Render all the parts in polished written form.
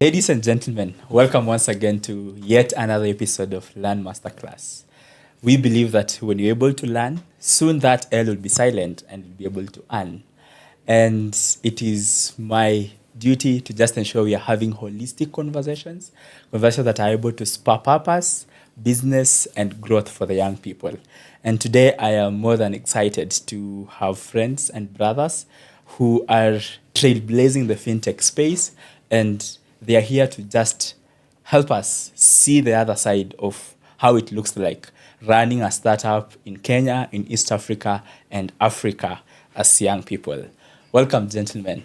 Ladies and gentlemen, welcome once again to yet another episode of Learn Masterclass. We believe that when you're able to learn, soon that L will be silent and you'll be able to earn. And it is my duty to just ensure we are having holistic conversations that are able to spur purpose, business, and growth for the young people. And today I am more than excited to have friends and brothers who are trailblazing the fintech space, and they are here to just help us see the other side of how it looks like running a startup in Kenya, in East Africa, and Africa as young people. Welcome, gentlemen.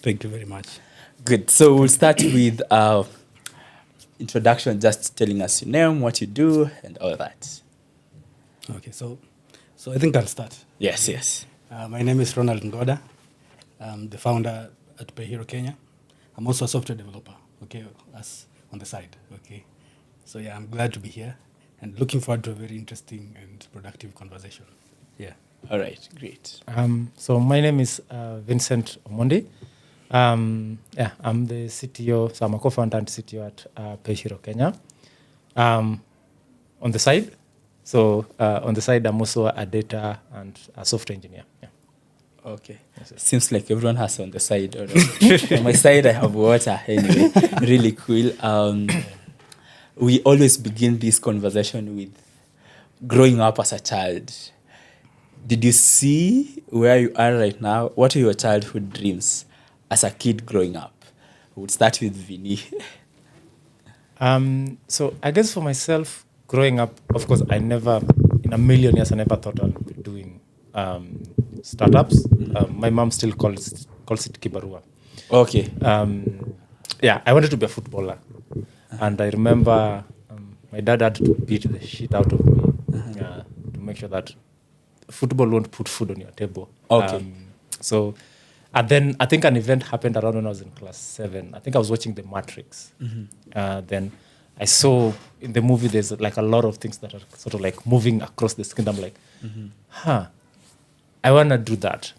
Thank you very much. Good. So we'll start with introduction, just telling us your name, what you do, and all that. Okay, so I think I'll start. Yes. My name is Ronald Ngoda. I'm the founder at PayHero Kenya. I'm also a software developer, okay, as on the side, okay. So yeah, I'm glad to be here and looking forward to a very interesting and productive conversation. Yeah. All right, great. So my name is Vincent Omondi. I'm the CTO, so I'm a co-founder and CTO at PayHero Kenya. On the side, I'm also a data and a software engineer. Yeah. Okay. Seems like everyone has on the side. All right. On my side, I have water. Anyway, really cool. We always begin this conversation with growing up as a child. Did you see where you are right now? What are your childhood dreams as a kid growing up? We'll start with Vinny. So I guess for myself, growing up, of course, in a million years, I never thought I'd be doing startups. My mom still calls it kibarua. Okay. I wanted to be a footballer. And I remember my dad had to beat the shit out of me to make sure that football won't put food on your table. Okay. And then I think an event happened around when I was in class 7. I think I was watching The Matrix. Then I saw in the movie there's like a lot of things that are sort of like moving across the screen. I'm like, I want to do that.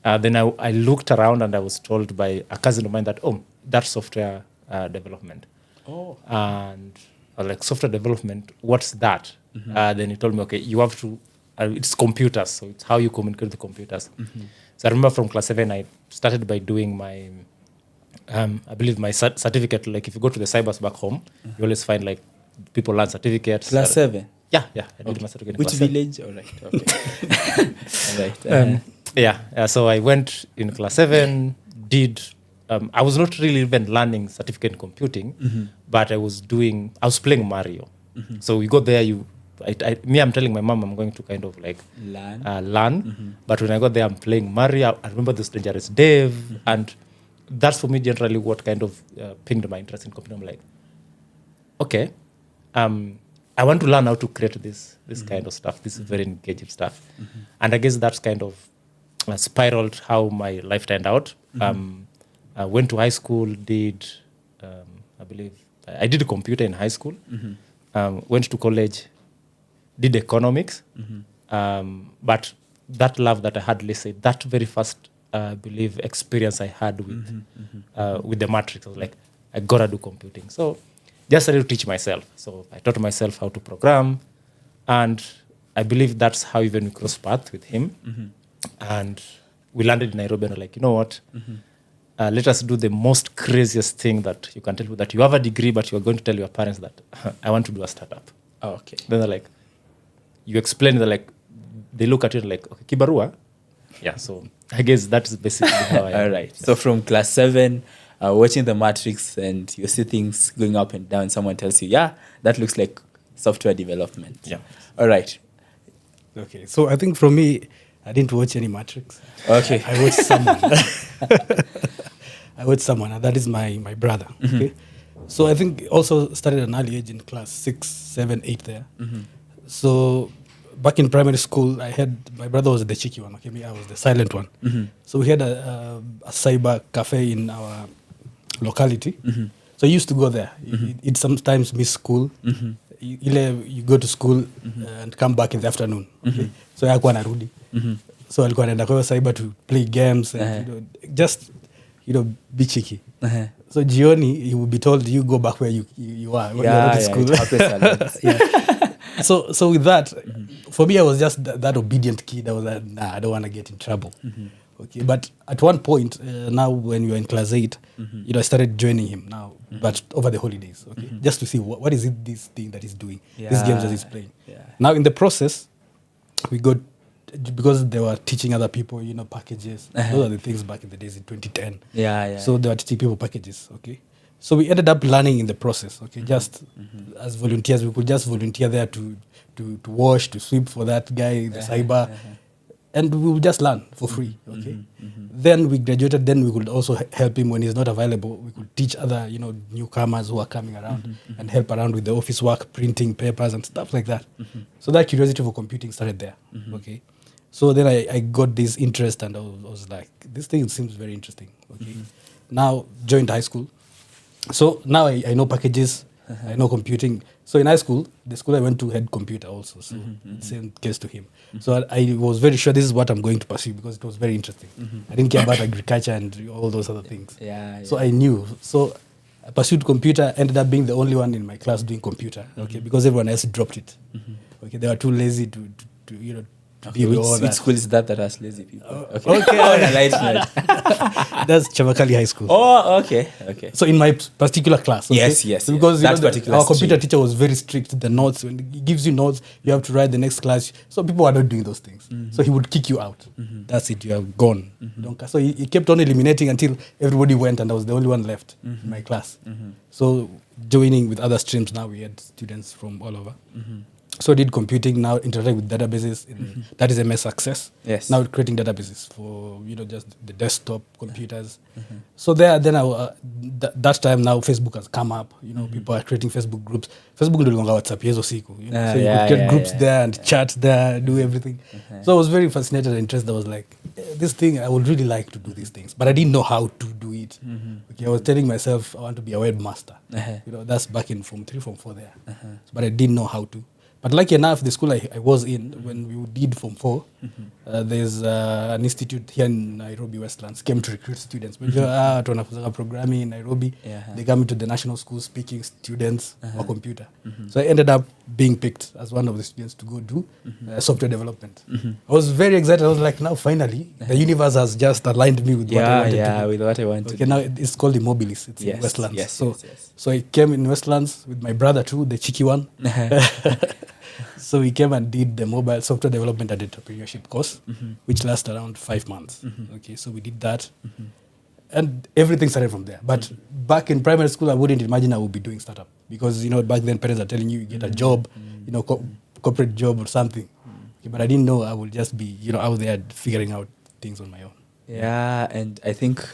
Then I looked around and I was told by a cousin of mine that, that's software development. Oh. And I was like, software development, what's that? Then he told me, okay, you have to, it's computers, so it's how you communicate with computers. So I remember from class 7, I started by doing my, I believe my certificate, like if you go to the cybers back home, you always find like people learn certificates. Class 7? Yeah. I did my certificate. Which village? All right. Okay. All right. So I went in class 7, I was not really even learning certificate in computing, but I was playing Mario. So we got there, I'm telling my mom I'm going to kind of like learn. But when I got there, I'm playing Mario. I remember this Dangerous Dave. And that's for me generally what kind of pinged my interest in computing. I'm like, okay, I want to learn how to create this kind of stuff, this very engaging stuff. And I guess that's kind of spiraled how my life turned out. I went to high school, I believe, I did computer in high school, went to college, did economics. But that love that I had, let's say, that very first, I believe, experience I had with the Matrix, I was like, I gotta do computing. So just started to teach myself. So I taught myself how to program. And I believe that's how even we crossed paths with him. And we landed in Nairobi and we're like, you know what? Let us do the most craziest thing that you can tell you, that you have a degree, but you're going to tell your parents that I want to do a startup. Oh, okay. Then they're like, you explain, they're like, they look at you like, okay, kibarua. Yeah, so I guess that's basically how I All right. So from class 7, watching The Matrix, and you see things going up and down, someone tells you, yeah, that looks like software development. Yeah. All right. Okay, so I think for me, I didn't watch any Matrix. Okay. I watched someone. And that is my brother. Okay, so I think also started at an early age in class 6, 7, 8 there. So back in primary school, my brother was the cheeky one. Okay, me, I was the silent one. So we had a cyber cafe in our locality. So I used to go there. It sometimes miss school. You go to school and come back in the afternoon. Okay? So yakuwa narudi. So alikuwa anaenda kwa cyber to play games and just be cheeky. So jioni, you will be told you go back where you are when you're not in school. It happens a lot. Yeah. So with that, for me, I was just that obedient kid. I was like, nah, I don't want to get in trouble. Okay, but at one point, now when we were in class 8, I started joining him now, but over the holidays, okay, just to see what is it this thing that he's doing, these games that he's playing. Yeah. Now in the process, we got, because they were teaching other people, packages. Those are the things back in the days in 2010. Yeah. So they were teaching people packages, okay. So we ended up learning in the process, okay. Just as volunteers, we could just volunteer there to wash, to sweep for that guy, the cyber, and we would just learn for free, okay. Then we graduated. Then we could also help him when he's not available. We could teach other, newcomers who are coming around and help around with the office work, printing papers and stuff like that. So that curiosity for computing started there, okay. So then I got this interest, and I was like, this thing seems very interesting, okay. Now joined high school. So now I know packages, I know computing. So in high school, the school I went to had computer also. So same case to him. So I was very sure this is what I'm going to pursue because it was very interesting. I didn't care about agriculture and all those other things. Yeah. So I knew. So I pursued computer, ended up being the only one in my class doing computer, okay, because everyone else dropped it. Okay, they were too lazy to deal with all Which that. school is that has lazy people? Okay. On a light note. That's Chavakali High School. Oh, okay. So in my particular class, okay? Yes. So because That particular our computer stream. teacher was very strict. The notes, when he gives you notes, you have to write the next class. So people are not doing those things. So he would kick you out. That's it. You are gone. So he kept on eliminating until everybody went, and I was the only one left in my class. So joining with other streams, now we had students from all over. So I did computing, now interacting with databases. That is MS Access. Yes. Now creating databases for just the desktop computers. So then that time now Facebook has come up. People are creating Facebook groups. Facebook no longer WhatsApp yezo siku. So you could get groups there and chat there, do everything. So I was very fascinated and interested. I was like, this thing, I would really like to do these things, but I didn't know how to do it. Okay, I was telling myself I want to be a webmaster. That's back in Form 3, Form 4 there. But I didn't know how to. But lucky enough, the school I was in, when we did Form 4, there's an institute here in Nairobi, Westlands, came to recruit students. Tunafunza programming in Nairobi. They come into the national school speaking students for computer. So I ended up being picked as one of the students to go do software development. I was very excited. I was like, now finally, the universe has just aligned me with what I wanted to do. With what I want to Okay, do. now it's called Immobilis. It's in Westlands. Yes. So I came in Westlands with my brother too, the cheeky one. So we came and did the mobile software development and entrepreneurship course, which lasted around 5 months. Okay, so we did that. And everything started from there. But back in primary school, I wouldn't imagine I would be doing startup. Because, back then parents are telling you get a job, corporate job or something. Okay, but I didn't know I would just be, out there figuring out things on my own. Yeah, and I think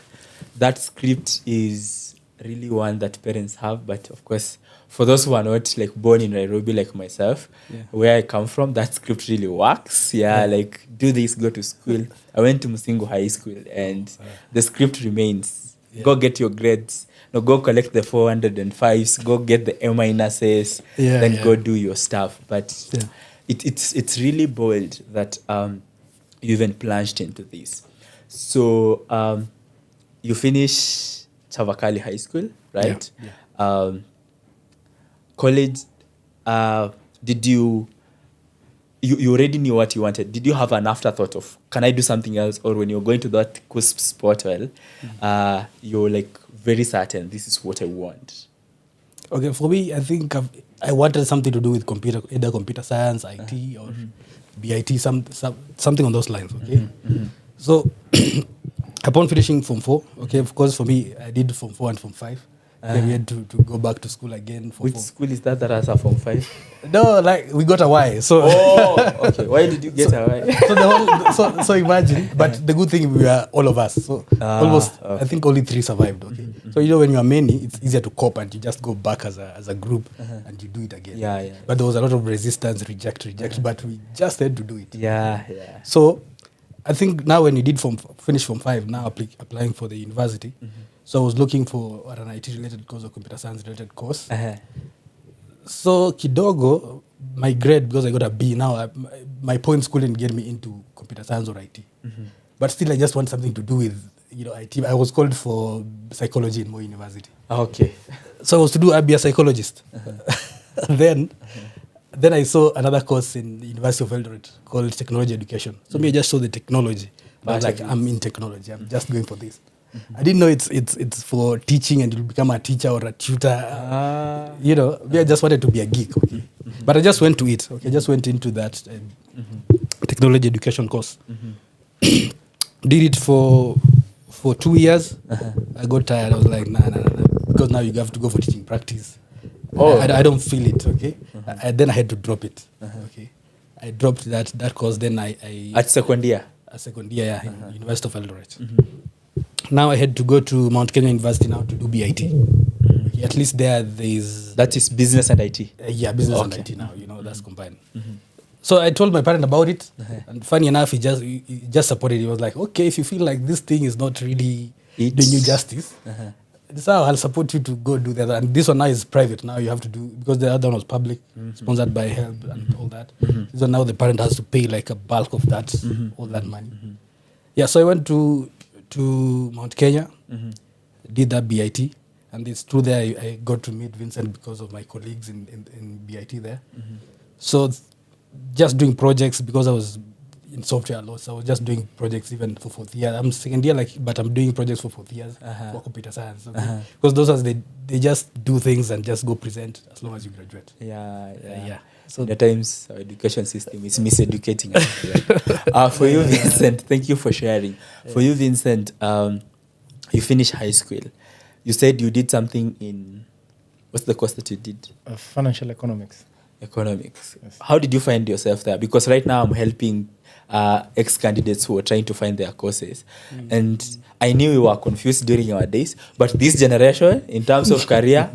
that script is really one that parents have, but of course, for those who are not born in Nairobi like myself, where I come from, that script really works. Like do this, go to school. I went to Musingo High School, and the script remains. Go get your grades. No, go collect the 405s. Go get the A-, then go do your stuff. But it's really bold that you even plunged into this. So you finish Chavakali High School, right? College, did you already knew what you wanted? Did you have an afterthought of, can I do something else? Or when you're going to that cusp spot, you're very certain this is what I want? Okay, for me, I think I wanted something to do with computer, either computer science, IT, or BIT, something on those lines, okay? So upon finishing Form 4, okay, of course, for me, I did Form 4 and Form 5. Then we had to go back to school again. Which school is that has a Form 5? No, we got a Y. So okay. Why did you get a Y? So imagine, but the good thing, we were all of us. So almost, I think only 3 survived. Okay. So when you are many, it's easier to cope and you just go back as a group and you do it again. But there was a lot of resistance, reject, but we just had to do it. So I think now when you did finish Form 5, now applying for the university. So I was looking for an IT-related course or computer science-related course. So kidogo, my grade, because I got a B, now my points couldn't get me into computer science or IT. But still, I just want something to do with, IT. I was called for psychology in Moi University. Okay. So I was to do be a psychologist. Then I saw another course in the University of Eldoret called technology education. So me, I just saw the technology. I was like, I'm in technology. I'm just going for this. I didn't know it's for teaching and you'll become a teacher or a tutor. Me, I just wanted to be a geek. Okay, but I just went to it. Okay, I just went into that technology education course. Did it for 2 years. I got tired. I was like, nah, because now you have to go for teaching practice. I don't feel it. Okay, then I had to drop it. Okay, I dropped that course. Then I At second year. In University of Eldoret. Now I had to go to Mount Kenya University now to do BIT. Okay, at least there is... That is business and IT. Business and IT now, that's combined. So I told my parent about it, and funny enough, he just supported it. He was like, okay, if you feel like this thing is not really doing you justice, so I'll support you to go do the other. And this one now is private. Now you have to do, because the other one was public, sponsored by HELP and all that. So now the parent has to pay like a bulk of that, all that money. Yeah, so I went to Mount Kenya, did that BIT, and it's true there I got to meet Vincent because of my colleagues in BIT there. So just doing projects, because I was in software a lot, so I was just doing projects even for 4th year. I'm second year, but I'm doing projects for 4th years for computer science. Okay? Because those are they just do things and just go present as long as you graduate. Yeah. So the times our education system is miseducating us. For you, Vincent, thank you for sharing. For you, Vincent, you finished high school. You said you did something in, what's the course that you did? Financial economics. Economics. Yes. How did you find yourself there? Because right now I'm helping ex-candidates who are trying to find their courses. And I knew we were confused during our days, but this generation, in terms of career,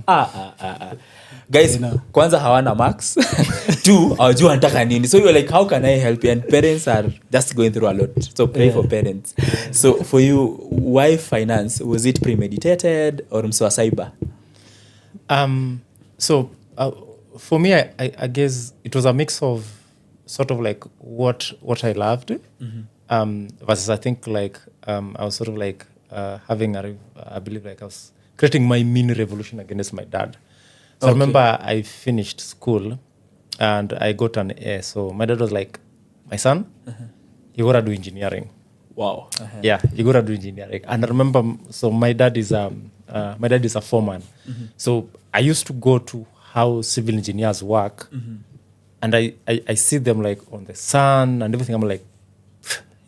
guys, kwanza hawana marks. 2, hawajui wanataka nini. So you're like, how can I help you? And parents are just going through a lot. So pray for parents. So for you, why finance? Was it premeditated or mswa cyber? For me, I guess it was a mix of sort of like what I loved, versus I think like I was sort of like having I believe like I was creating my mini revolution against my dad. So I remember I finished school and I got an A. So my dad was like, my son, you gotta do engineering. Wow. Yeah, you gotta do engineering. And I remember, so my dad is a foreman. So I used to go to how civil engineers work, and I see them like on the sun and everything. I'm like,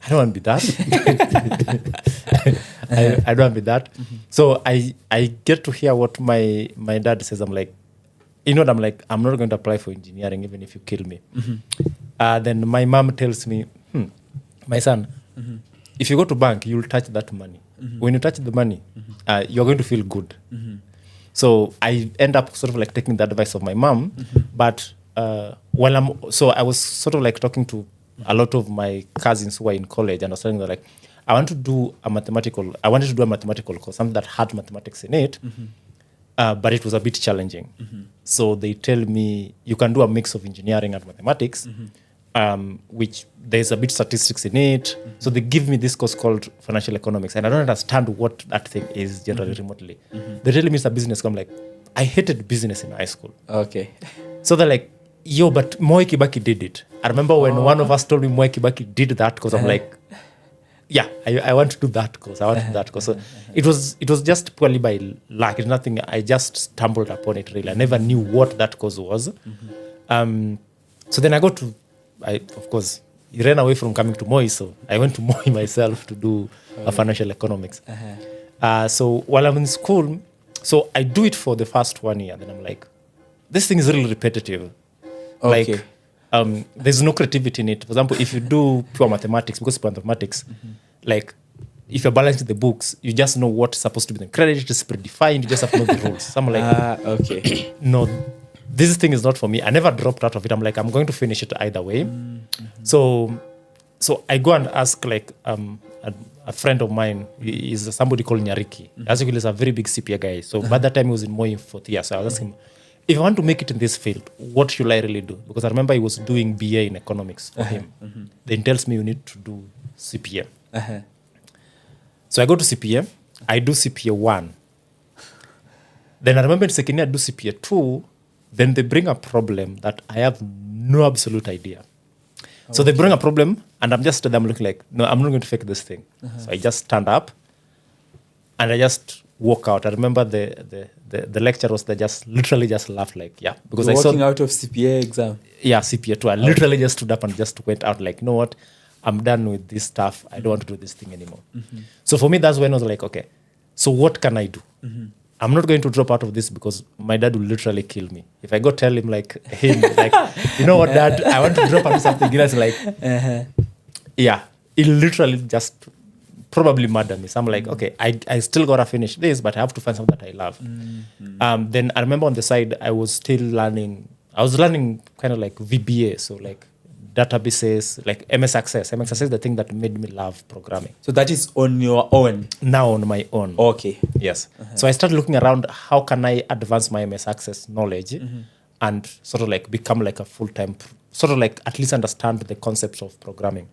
I don't want to be that. I don't want to be that. So I get to hear what my dad says. I'm like, I'm like, I'm not going to apply for engineering even if you kill me. Then my mom tells me, my son, if you go to bank, you'll touch that money. When you touch the money, you're going to feel good. So I end up sort of like taking the advice of my mom, but I was sort of like talking to a lot of my cousins who were in college, and I was telling them like, I wanted to do a mathematical course, something that had mathematics in it, but it was a bit challenging. So they tell me you can do a mix of engineering and mathematics, which there's a bit statistics in it. So they give me this course called financial economics, and I don't understand what that thing is generally remotely. They tell me it's a business. I'm like, I hated business in high school. Okay. So they're like, yo, but Moi Kibaki did it. I remember when one of us told me Moi Kibaki did that because I'm like, yeah, I want to do that course. I want to do that course. So it was just purely by luck. It's nothing. I just stumbled upon it really. I never knew what that course was. So then I got to, of course, he ran away from coming to Moi, so I went to Moi myself to do financial economics. So while I'm in school, so I do it for the first 1 year. Then I'm like, this thing is really repetitive. Okay. Like, there's no creativity in it. For example, if you do pure mathematics, because pure mathematics, like, if you're balancing the books, you just know what's supposed to be the credit. It's predefined. You just have to know the rules. So I'm like, okay. No, this thing is not for me. I never dropped out of it. I'm like, I'm going to finish it either way. So I go and ask like a friend of mine. Is somebody called Nyariki. Actually, he's a very big CPA guy. So by that time, he was in Moi 4th year. So I was asking him, if I want to make it in this field, what should I really do? Because I remember he was doing BA in economics for him. Then he tells me you need to do CPA. So I go to CPA. I do CPA 1. Then I remember in second year I do CPA 2. Then they bring a problem that I have no absolute idea. So they bring a problem, and I'm just them looking like, no, I'm not going to fake this thing. So I just stand up, and I just walk out. I remember the lecturer was there, just literally just laughed like, yeah, because You're I saw walking out of CPA exam. yeah CPA 2. I literally just stood up and just went out like, you know what, I'm done with this stuff. I don't want to do this thing anymore. So for me, that's when I was like, okay, so what can I do? I'm not going to drop out of this because my dad will literally kill me. If I go tell him like, you know what, Dad, I want to drop out of something else, like, yeah, he'll literally just probably murder me. So I'm like, okay, I still gotta finish this, but I have to find something that I love. Then I remember on the side, I was learning kind of like VBA, so like databases, like MS Access. MS Access is the thing that made me love programming. So that is on your own? Now on my own. Okay. Yes. So I started looking around, how can I advance my MS Access knowledge and sort of like become like a full-time, sort of like at least understand the concepts of programming.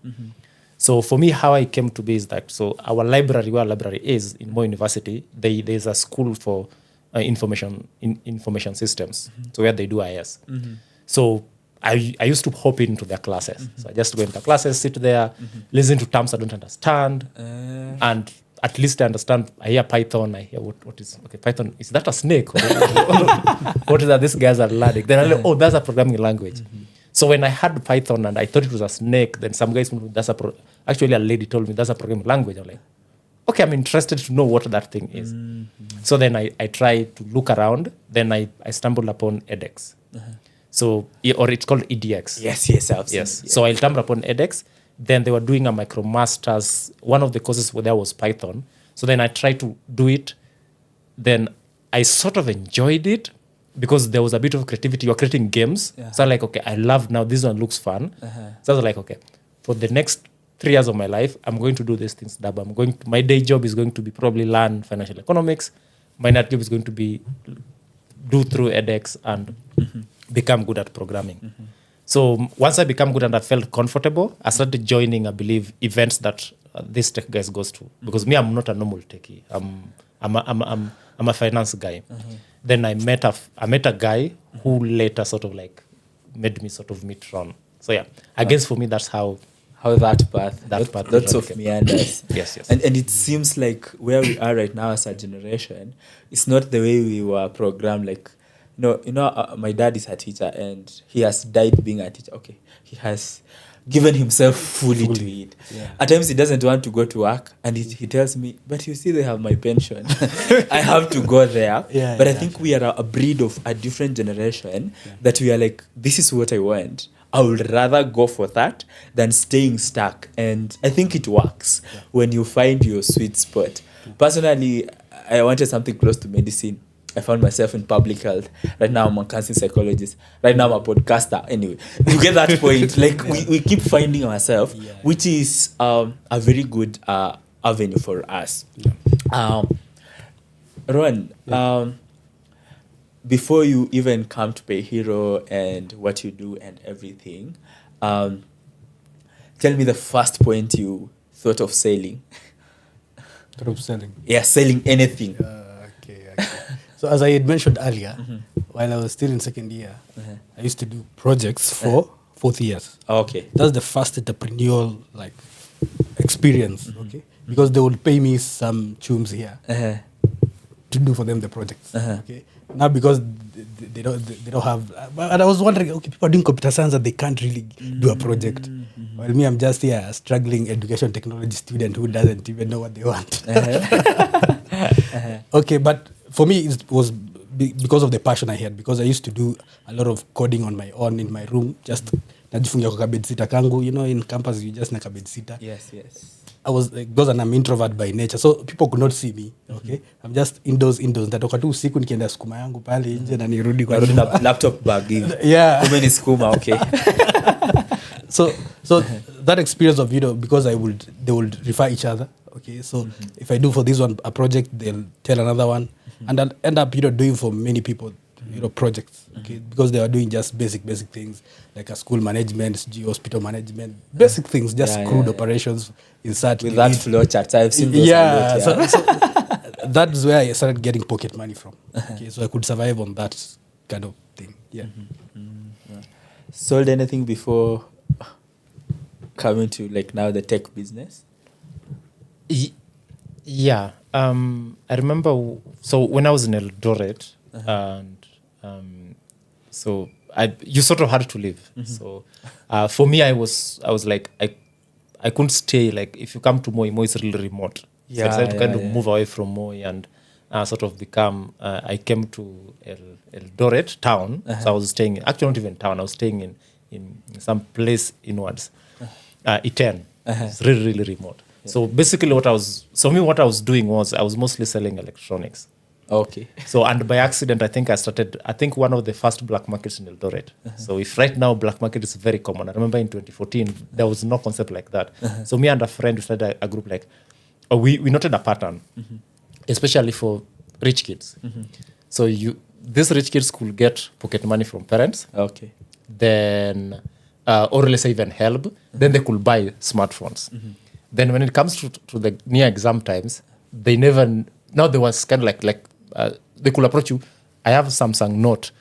So for me, how I came to be is that, so our library, where our library is in Moi University, there's a school for information systems, so where they do IS. So I used to hop into their classes. So I just go into the classes, sit there, listen to terms I don't understand, and at least I understand. I hear Python. I hear what is Python. Is that a snake? What is that? These guys are learning. Then I like, oh, that's a programming language. So when I had Python and I thought it was a snake, then some guys told me actually a lady told me that's a programming language. I'm like, okay, I'm interested to know what that thing is. So then I tried to look around. Then I stumbled upon edX. So, or it's called EDX. Yes, I've seen it, yeah. So I stumbled upon edX. Then they were doing a MicroMasters. One of the courses there was Python. So then I tried to do it. Then I sort of enjoyed it because there was a bit of creativity. You're creating games. So I'm like, okay, I love now. This one looks fun. So I was like, okay, for the next 3 years of my life, I'm going to do these things. My day job is going to be probably learn financial economics. My night job is going to be do through edX and become good at programming. So once I become good and I felt comfortable, I started joining, I believe, events that this tech guys goes to. Because me, I'm not a normal techie. I'm a finance guy. Then I met a guy who later sort of like made me sort of meet Ron. So yeah, I guess for me that's how that path. Lots of came. meanders. Yes. And it seems like where we are right now as a generation, it's not the way we were programmed. Like, my dad is a teacher and he has died being a teacher. Okay, he has given himself fully to it. Yeah. At times he doesn't want to go to work and he tells me, but you see, they have my pension. I have to go there. But I think we are a breed of a different generation that we are like, this is what I want. I would rather go for that than staying stuck. And I think it works when you find your sweet spot. Personally, I wanted something close to medicine. I found myself in public health. Right now, I'm a counseling psychologist. Right now, I'm a podcaster. Anyway, you get that point. Like, we keep finding ourselves, which is a very good avenue for us. Ron, before you even come to Pay Hero and what you do and everything, tell me the first point you thought of selling. Thought of selling? Yeah, selling anything. Okay. So as I had mentioned earlier, while I was still in second year, I used to do projects for 4th years. Okay. That's the first entrepreneurial experience, okay? Because they would pay me some chums here to do for them the projects, okay? Now because they don't have, and I was wondering, okay, people are doing computer science and they can't really do a project. While me, I'm just here a struggling education technology student who doesn't even know what they want. Okay, but for me, it was because of the passion I had, because I used to do a lot of coding on my own in my room, just najifungia kwa bed sitter kangu, in campus you just na bed sitter. Yes. I was because I'm introvert by nature, so people could not see me. Okay, I'm just indoors. Nitatoka tu usiku nikienda sukuma yangu pale nje na nirudi kwa laptop bag hivi. Yeah. Kumbe ni sukuma, okay. So that experience of because they would refer each other. Okay, so if I do for this one a project, they'll tell another one, and I'll end up doing for many people projects, okay, because they were doing just basic things like a school management, hospital management, basic things, just crude operations inside With that flow chart, I've seen those a lot, so that's where I started getting pocket money from. Okay, so I could survive on that kind of thing. Yeah. Sold anything before coming to like now the tech business? Yeah. I remember, so when I was in Eldoret, and so you sort of had to leave. So for me, I was like, I couldn't stay. Like, if you come to Moi is really remote. So I decided to kind of move away from Moi and sort of become, I came to Eldoret town. So I was staying, actually not even town, I was staying in some place inwards. Iten. It's really, really remote. So basically what I was doing was I was mostly selling electronics. Okay. So, and by accident, I think one of the first black markets in Eldoret. So if right now black market is very common, I remember in 2014, there was no concept like that. So me and a friend, we started a group like, we noted a pattern, especially for rich kids. So these rich kids could get pocket money from parents. Okay. Then, or let's say even help, then they could buy smartphones. Then when it comes to the near exam times, now there was kind of like they could approach you. I have a Samsung Note.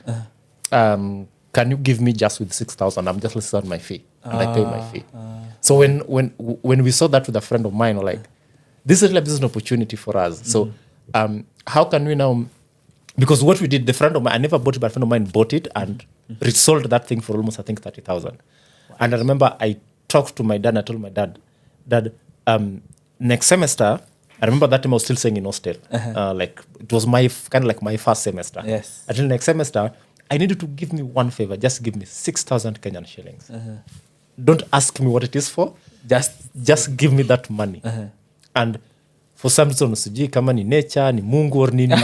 Can you give me just with 6,000? I'm just listed on my fee, and I pay my fee. So when we saw that with a friend of mine, we're like, this is really a business opportunity for us. So how can we now? Because what we did, the friend of mine, I never bought it, but a friend of mine bought it and resold that thing for almost, I think, 30,000. And I remember I talked to my dad. And I told my dad that next semester, I remember that time I was still staying in hostel. Like it was my kind of like my first semester. Yes. Until next semester, I needed to give me one favor. Just give me 6,000 Kenyan shillings. Don't ask me what it is for. Just give me that money. And for some reason, sijui kama ni nature, ni Mungu or nini.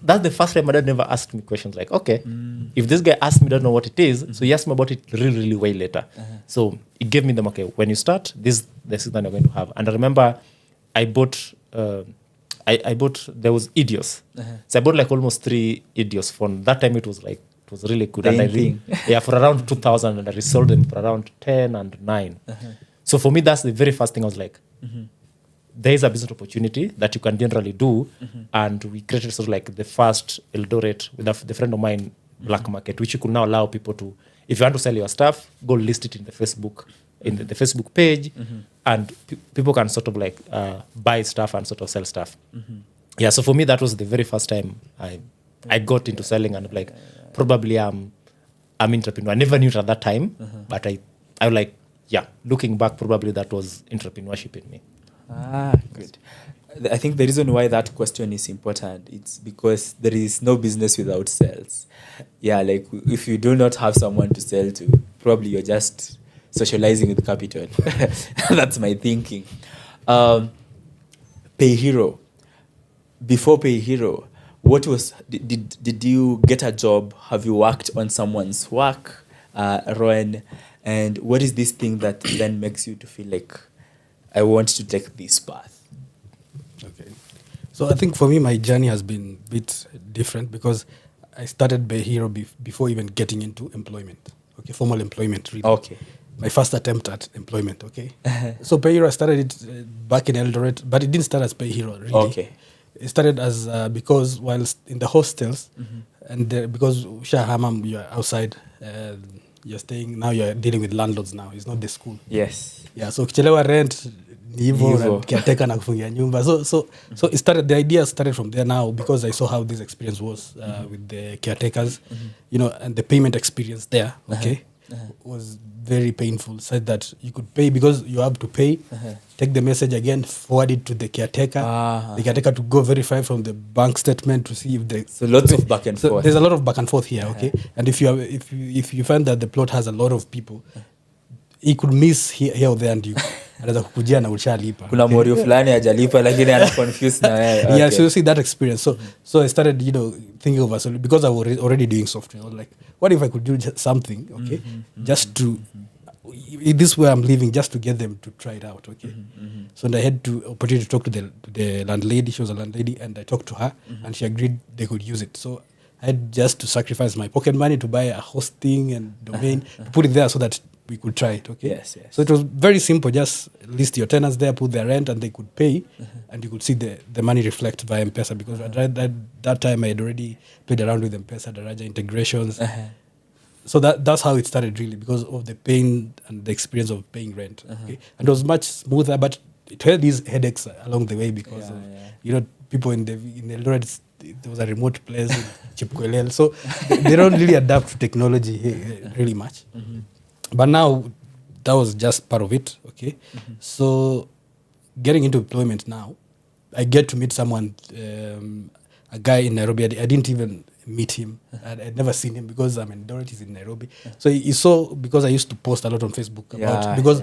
That's the first time my dad never asked me questions like, okay, if this guy asked me, don't know what it is, so he asked me about it really, really way later. So it gave me them, okay, when you start, this is that you're going to have. And I remember I bought, there was Idios. So I bought like almost 3 Idios phone. That time it was really good. And for around 2,000, and I resold them for around 10 and 9. So for me, that's the very first thing I was like, there is a business opportunity that you can generally do. And we created sort of like the first Eldoret with the friend of mine, black market, which you could now allow people to, if you want to sell your stuff, go list it in the Facebook, the Facebook page, and people can sort of like buy stuff and sort of sell stuff. Yeah, so for me, that was the very first time I got into selling, and like probably I'm entrepreneur. I never knew it at that time, but I like, yeah, looking back, probably that was entrepreneurship in me. Good. I think the reason why that question is important, it's because there is no business without sales. Yeah, like if you do not have someone to sell to, probably you're just socializing with capital. That's my thinking. Pay Hero. Before Pay Hero, what was did you get a job? Have you worked on someone's work, Rowan? And what is this thing that then makes you to feel like I want to take this path? Okay. So I think for me, my journey has been a bit different because I started Bay Hero before even getting into employment. Okay, formal employment, really. Okay. My first attempt at employment, okay? So Bay Hero, I started it back in Eldoret, but it didn't start as Bay Hero, really. Okay. It started as, because while in the hostels, and because Shahamam, you're outside, you're staying, now you're dealing with landlords now. It's not the school. Yes. Yeah, so kichelewa rent ni hivyo na caretaker na kufungia nyumba. So it started, the idea started from there now because I saw how this experience was with the caretakers, and the payment experience there, okay, was very painful. Said that you could pay because you have to pay, take the message again, forward it to the caretaker. The caretaker to go verify from the bank statement to see if the So lots of back and forth. There's a lot of back and forth here, okay. And if you find that the plot has a lot of people, he could miss here or there, and you anaweza kukujia na ulishalipa. Kuna morio fulani hajalipa lakini ana confused na wewe. Okay. Yeah, so you see that experience. So I started, thinking of a solution because I was already doing software. I was like, what if I could do something, okay, just to this way I'm living, just to get them to try it out, okay. So I had to opportunity to talk to the landlady. She was a landlady, and I talked to her, and she agreed they could use it. So I had just to sacrifice my pocket money to buy a hosting and domain to put it there so that we could try it. Okay. Yes. So it was very simple. Just list your tenants there, put their rent, and they could pay, and you could see the money reflect via M-Pesa, because at that time I had already played around with M-Pesa, Daraja integrations. So that's how it started, really, because of the pain and the experience of paying rent. Okay? And it was much smoother, but it had these headaches along the way because of people in Eldoret. There was a remote place in Chipkwelel, so they don't really adapt to technology really much. But now that was just part of it. Okay, so getting into employment now, I get to meet someone, a guy in Nairobi. I didn't even meet him. I'd never seen him because I'm in Eldoret, he's in Nairobi. So he saw, because I used to post a lot on Facebook about, because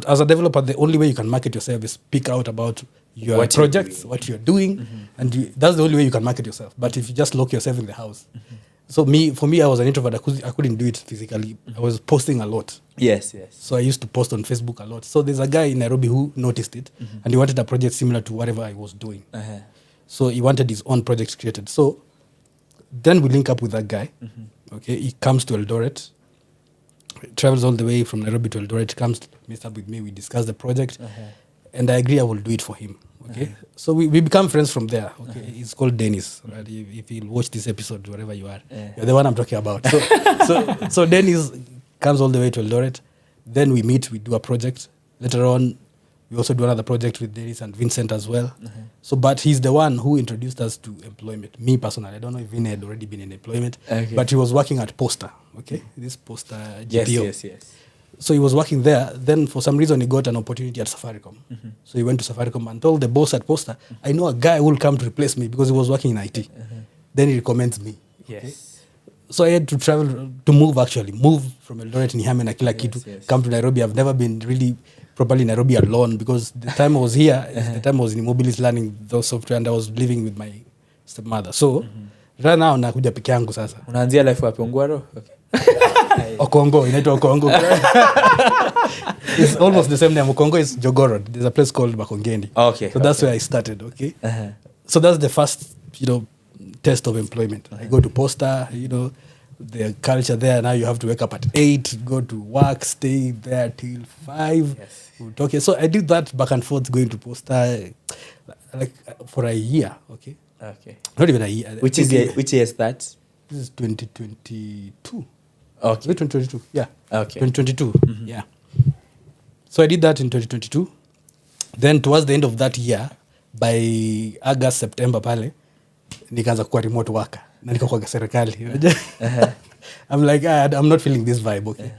as a developer, the only way you can market yourself is speak out about your projects, what you're doing, and that's the only way you can market yourself. But if you just lock yourself in the house, so for me, I was an introvert. I couldn't do it physically. I was posting a lot. Yes. So I used to post on Facebook a lot. So there's a guy in Nairobi who noticed it, and he wanted a project similar to whatever I was doing. So he wanted his own project created. So then we link up with that guy. Okay, he comes to Eldoret, travels all the way from Nairobi to Eldoret, comes to meet up with me. We discuss the project, and I agree I will do it for him. Okay, so we become friends from there. Okay, he's called Dennis. Right? If he'll watch this episode, wherever you are, you're the one I'm talking about. So Dennis comes all the way to Eldoret. Then we meet, we do a project. Later on, we also do another project with Dennis and Vincent as well. So, but he's the one who introduced us to employment. Me personally, I don't know if Vin had already been in employment, but he was working at Posta. Okay, this Posta GPO. Yes. So he was working there. Then for some reason he got an opportunity at Safaricom. So he went to Safaricom and told the boss at Posta, I know a guy who will come to replace me, because he was working in IT. Then he recommends me. Okay? Yes. So I had to travel, move from Eldoret in Nihame na kila kitu, come to Nairobi. I've never been really properly in Nairobi alone, because the time I was here, the time I was in Immobilis learning those software, and I was living with my stepmother. So right now nakuja peke yangu sasa. Unaanzia life wapi, Ongwaro? Okay. Okongo, inaitwa Okongo. It's almost the same name. Okongo is Jogorod. There's a place called Makongeni. Okay. So that's where I started, okay? So that's the first, test of employment. I go to Posta, the culture there. Now you have to wake up at 8, go to work, stay there till 5. Yes. Okay, so I did that back and forth, going to Posta like for a year, okay? Okay. Not even a year. Which year is that? This is 2022. Okay. 2022, yeah. Okay. 2022, yeah. So I did that in 2022. Then towards the end of that year, by August, September pale, nikaanza kuwa remote worker. Na nikakuwa serikali. I'm like, I'm not feeling this vibe, okay?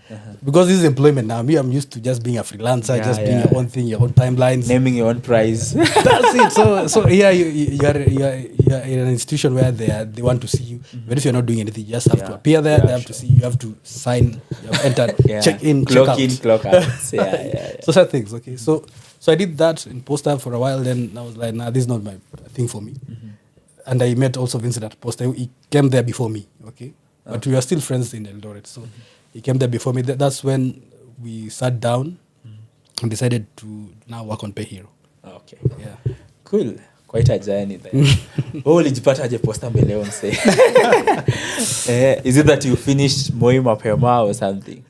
Because this is employment now. Me, I'm used to just being a freelancer, doing your own thing, your own timelines. Naming your own price. That's it. So yeah, you're in an institution where they want to see you. But if you're not doing anything, you just have to appear there. They have to see you. You have to sign, you have enter, check in, clock check in, out. clock out. Yeah. So certain things, okay? So I did that in Posta for a while. Then I was like, nah, this is not my thing for me. And I met also Vincent at Posta. He came there before me, okay? But we were still friends in Eldoret. So he came there before me. That's when we sat down and decided to now work on Pay Hero. Okay. Yeah. Cool. Quite a journey there. Ulijipata aje Posta mbele onse? Is it that you finished Moi mapema or something?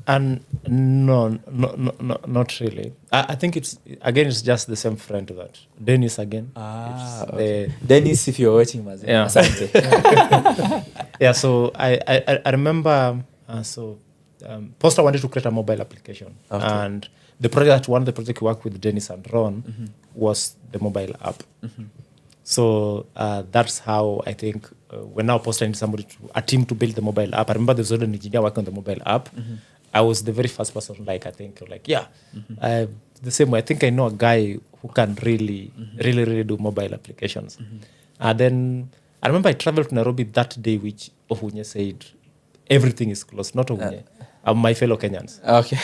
And no, not really. I think it's just the same friend that Dennis again. Okay. Dennis, if you're watching, Mazi. Yeah. Asante. Yeah. So I remember. Posta wanted to create a mobile application, and one of the projects we worked with Dennis and Ron was the mobile app. So that's how I think when now Posta needed a team to build the mobile app. I remember there was an engineer working on the mobile app. I was the very first person, the same way. I think I know a guy who can really do mobile applications. Then I remember I traveled to Nairobi that day, which Ohunye said, everything is closed, not Ohunye, my fellow Kenyans. Okay.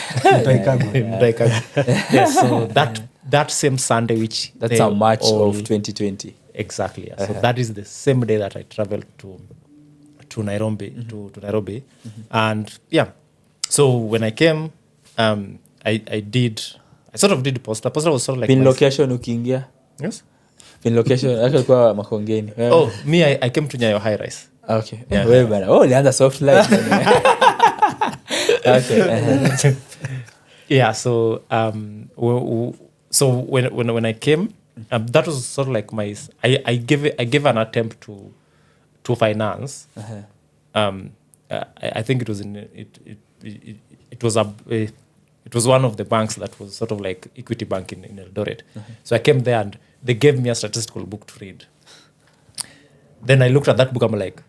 Yes, so that same Sunday, which... That's a March of 2020. Exactly. Yeah. So that is the same day that I traveled to Nairobi, to Nairobi. And yeah, so when I came, I sort of did Posta. Posta was sort of like... Pin location ukiingia? Yes. Pin location, kwa Makongeni. Oh, me, I came to Nyayo High Rise. Okay. Yeah. Wewe bana. Oh, ulianza soft life. Okay. Yeah, so so when I came, that was sort of like I gave an attempt to finance. I think it was it was it was one of the banks that was sort of like Equity Bank in Eldoret. So I came there and they gave me a statistical book to read. Then I looked at that book. I'm like,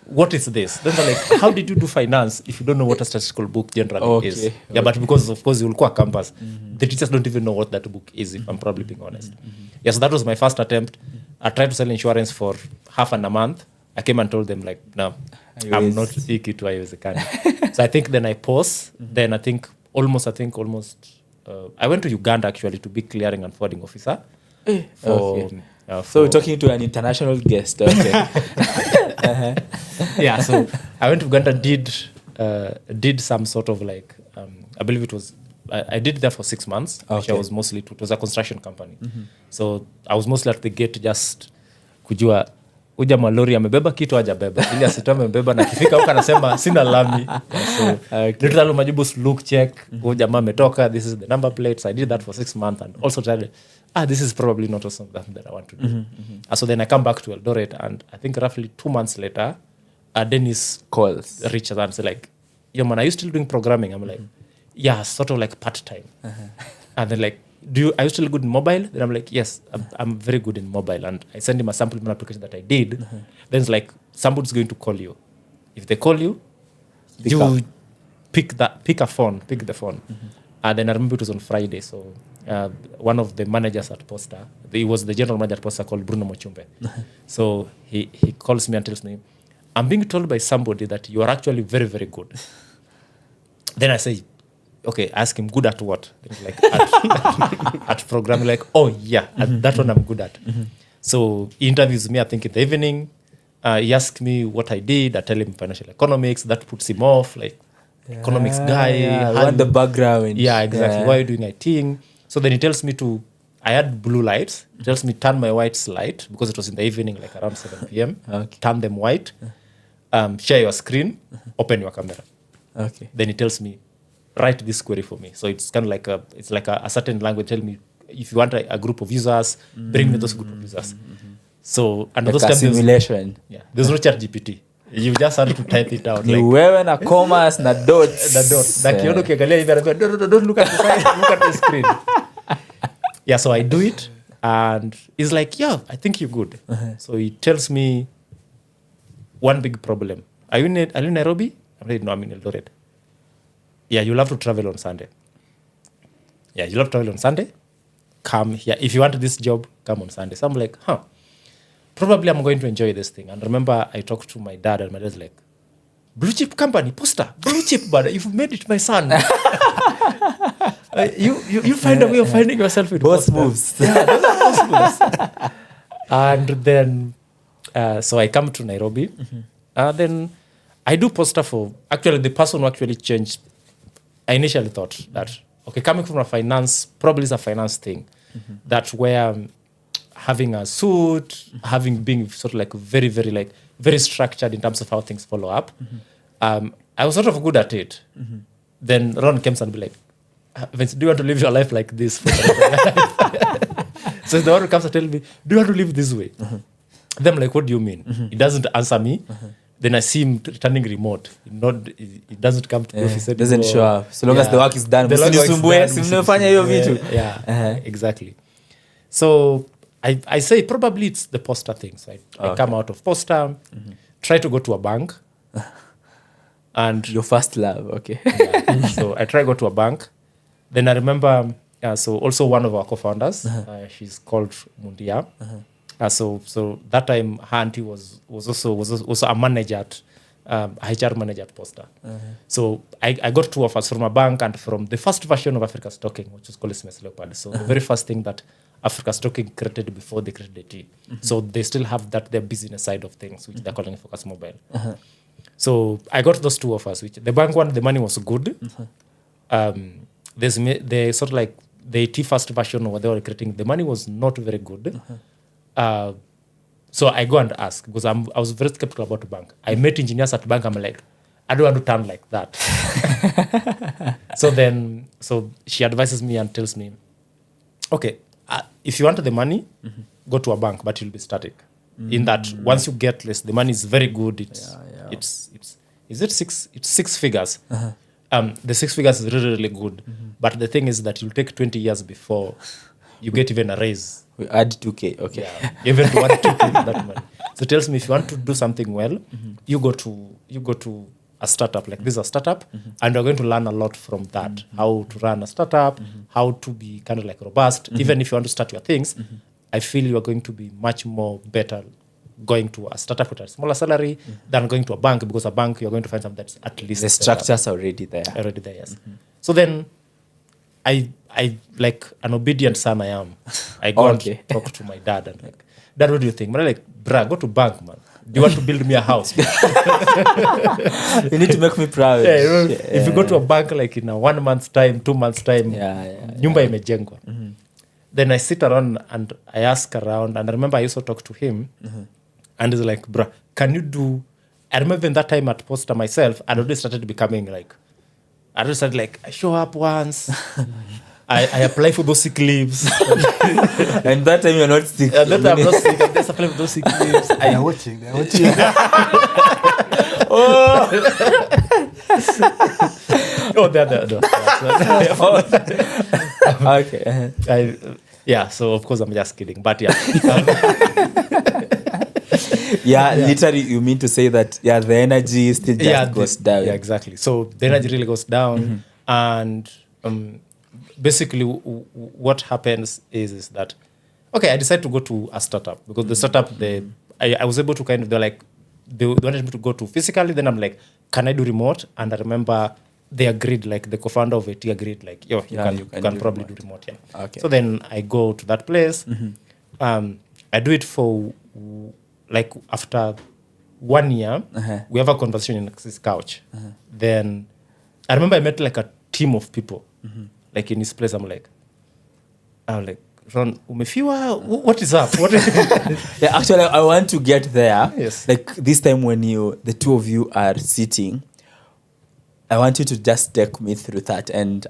what is this? Then they're like, how did you do finance if you don't know what a statistical book generally is? Yeah, but because of course you'll go campus, the teachers don't even know what that book is, if I'm probably being honest. Yeah, so that was my first attempt. I tried to sell insurance for half and a month. I came and told them like, no, I'm not hiki tu haiwezekani. So I think then I paused. Then I think almost I went to Uganda actually to be clearing and forwarding officer. So we're talking to an international guest. Okay. Yeah, so I went to Uganda, did some sort of like I believe it was I did that for 6 months. Which I was mostly it was a construction company. So I was mostly at the gate just kujua uja malori amebeba kitu hajabeba ili asitoe amebeba na kifika huko anasema sina lami. So literally majibu look check uja mama ametoka, this is the number plates. I did that for 6 months and also tried this is probably not something that I want to do. So then I come back to Eldoret and I think roughly 2 months later Dennis Calls. reaches out and say like, yo man, are you still doing programming? I'm like, yeah, sort of like part-time. And then like, are you still good in mobile? Then I'm like, yes, I'm very good in mobile. And I send him a sample application that I did. Then it's like, somebody's going to call you. If they call you, pick the phone. And then I remember it was on Friday. So one of the managers at Posta, he was the general manager at Posta called Bruno Mochumbe. So he calls me and tells me, I'm being told by somebody that you are actually very, very good. Then I say, okay, ask him, good at what? Like at programming, like, oh yeah, that one I'm good at. So he interviews me, I think in the evening. He asks me what I did. I tell him financial economics. That puts him off, like economics guy. Yeah, I want the background. Yeah, exactly. Why are you doing IT? So then he tells me I had blue lights. He tells me turn my whites light because it was in the evening, like around 7 p.m. Okay. Turn them white. Share your screen. Open your camera. Okay. Then he tells me, write this query for me. So it's kind of like a certain language. Tell me if you want a group of users, bring me those group of users. So and Like those a times simulation. there's no chat GPT. You just have to type it out. Ni wewe na commas na dots. The dots. Na kiono kiangalia hivi anambia don't look at the side, look at the screen. Yeah, so I do it and he's like, yeah, I think you're good. So he tells me one big problem. Are you in Nairobi? I'm like, no, I'm in Eldoret. Yeah, you'll have to travel on Sunday. Yeah, you'll have to travel on Sunday. Come here. If you want this job, come on Sunday. So I'm like, probably I'm going to enjoy this thing. And remember, I talked to my dad and my dad's like, blue chip company, Posta, blue chip, but you've made it, my son. You find a way of finding yourself in Boss Posta. moves. Yeah, those are boss moves. And then, so I come to Nairobi. Then I do Posta for, actually the person who actually changed, I initially thought that, okay, coming from a finance, probably is a finance thing. That where having a suit, being sort of like very, very like, very structured in terms of how things follow up. I was sort of good at it. Then Ron comes and be like, Vince, do you want to live your life like this? For so the one who comes and tells me, do you want to live this way? Then I'm like, what do you mean? He doesn't answer me. Then I see him turning remote. It doesn't come to office anymore. Doesn't show up. So long as the work is done. The work is Msinisumbue, done, simnafanya hiyo vitu. Yeah, exactly. So I say probably it's the Posta thing. So I come out of Posta, try to go to a bank. And Your first love, okay. so I try to go to a bank. Then I remember, so also one of our co-founders, she's called Mundia. So that time her auntie was also a manager at HR manager at Posta. So I got two offers from a bank and from the first version of Africa Stocking, which was called SMS Leopard. So the very first thing that Africa Stocking created before they created IT. So they still have that their business side of things, which they're calling Focus Mobile. So I got those two offers. Which the bank one, the money was good. There's the sort of like the IT first version of what they were creating. The money was not very good. So I go and ask because I was very skeptical about the bank. I met engineers at bank. I'm like, I don't want to turn like that. So she advises me and tells me, okay, if you want the money, go to a bank, but you'll be static. In that, once you get less, the money is very good. It's 6 figures. The 6 figures is really, really good. But the thing is that you'll take 20 years before you get even a raise. We add 2K, okay. Yeah, even to add 2K to that money. So it tells me if you want to do something well, you go to a startup. Like this is a startup, and you're going to learn a lot from that. How to run a startup, how to be kind of like robust. Even if you want to start your things, I feel you are going to be much more better going to a startup with a smaller salary than going to a bank, because a bank you're going to find something that's at least The structure's already there. Yes. So then I like an obedient son I am. I go and talk to my dad and like, Dad, what do you think? Man, I'm like, bruh, go to bank, man. Do you want to build me a house? You need to make me proud. If you go to a bank like in a 1 month's time, 2 months time, nyumba imejengwa. Then I sit around and I ask around, and I remember I used to talk to him, and he's like, bruh, can you do... I remember in that time at Poster myself, I already started becoming like... I show up once, I apply for those sick leaves. And that time you're not sick. That time I'm not sick, I just apply for those sick leaves. They're watching. Oh, they're Okay. So of course I'm just kidding, but yeah. Literally you mean to say that the energy still just goes down. Yeah, exactly. So the energy really goes down, and basically what happens is that, okay, I decided to go to a startup, because the startup, I was able to kind of, they wanted me to go to physically, then I'm like, can I do remote? And I remember they agreed, like the co-founder of it agreed, like, you can probably do remote. Okay. So then I go to that place. I do it for like after 1 year. We have a conversation in this couch. Then I remember I met like a team of people, like in this place. I'm like, Ron, umefiwa? What is up? Actually, I want to get there. Yes. Like this time when the two of you are sitting, I want you to just take me through that, and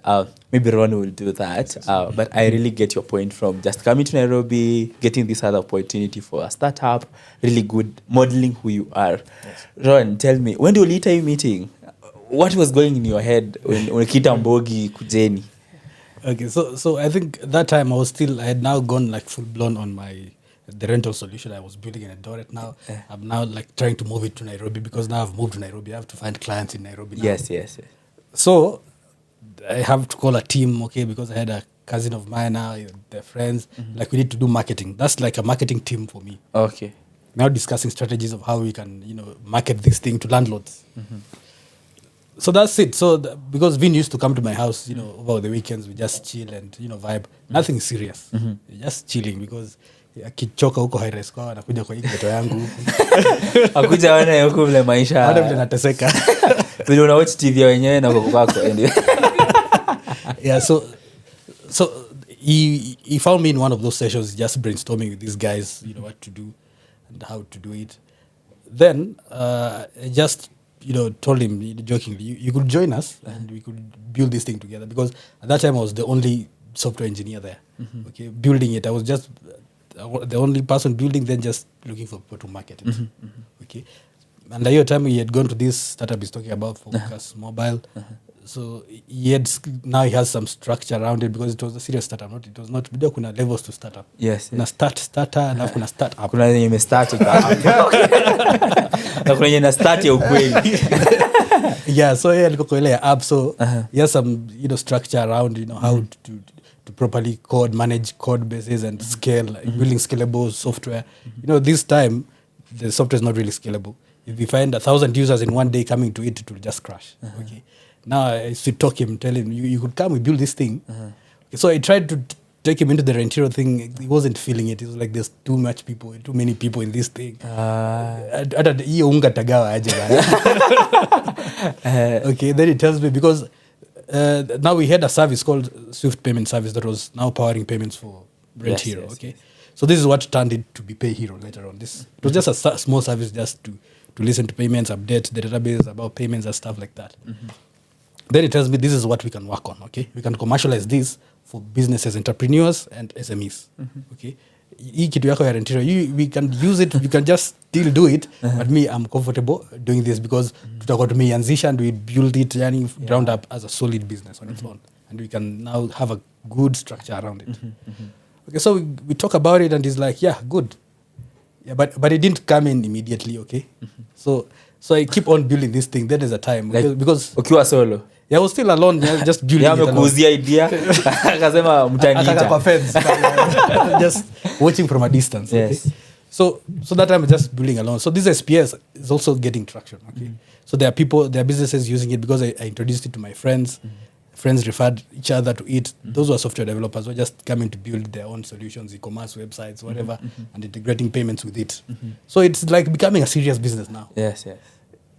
maybe Ron will do that. But I really get your point from just coming to Nairobi, getting this other opportunity for a startup, really good modeling who you are. Yes. Ron, tell me, when do you later meeting? What was going in your head when Kitambogi Kujeni? Okay, so I think that time I had now gone like full blown on the rental solution I was building in Eldoret now. I'm now like trying to move it to Nairobi, because now I've moved to Nairobi. I have to find clients in Nairobi now. Yes. So I have to call a team, okay, because I had a cousin of mine now, their friends. Like, we need to do marketing. That's like a marketing team for me. Okay. Now discussing strategies of how we can, market this thing to landlords. So that's it. So because Vin used to come to my house, over the weekends, we just chill and, vibe. Nothing serious. Just chilling, because akichoka huko high-rise kwao anakuja kwa hii geto yangu akuja wana huko vile maisha wana vile nateseka vile una watch TV wenyewe na kwa kwako. Yeah, so he found me in one of those sessions, just brainstorming with these guys, what to do and how to do it. Then I just told him jokingly, you could join us and we could build this thing together, because at that time I was the only software engineer there. Okay, building it, I was just the only person building, then just looking for people to market it. Okay, and at your time he had gone to this startup he's talking about, Focus Mobile. So he has some structure around it, because it was a serious startup. It was not bila kuna levels to startup. Yes. Kuna starter na kuna startup. Kuna yenye imestart na kuna yenye na start ya ukweli. Yeah, so alikuwa kwa ile ya app, so he has some structure around how to properly manage code bases and scale, building scalable software. This time the software is not really scalable. If we find 1,000 users in one day coming to it will just crash. Okay. Now I used to talk him, tell him, you could come, we build this thing. Okay, so I tried to take him into the Rentero thing. He wasn't feeling it. It was like, there's too many people in this thing. Okay, then he tells me, because now we had a service called Swift Payment Service that was now powering payments for Brent Yes, Hero. yes, Okay, so this is what turned it to be Pay Hero later on. This it was just a small service just to listen to payments, update the database about payments and stuff like that. Then it tells me this is what we can work on. Okay, we can commercialize this for businesses, entrepreneurs, and SMEs. Okay, hii kitu yako ya Rentiro, we can use it. We can just still do it. But me, I'm comfortable doing this because tutakuwa tumeianzisha and we build it yani ground up as a solid business on its own, and we can now have a good structure around it. Okay, so we talk about it and it's like, yeah, good. Yeah, but it didn't come in immediately. Okay, so I keep on building this thing. Then there's a time Like, because ukiwa solo yeah, I was still alone, yeah, just building it alone. amekuuzia idea akasema Akaka mtaniita. kwa fence, just watching from a distance. Okay? Yes. So that time I'm just building alone. So this SPS is also getting traction. Okay, so there are businesses using it because I introduced it to my friends. Friends referred each other to it. Those were software developers who were just coming to build their own solutions, e-commerce websites, whatever, and integrating payments with it. So it's like becoming a serious business now. Yes.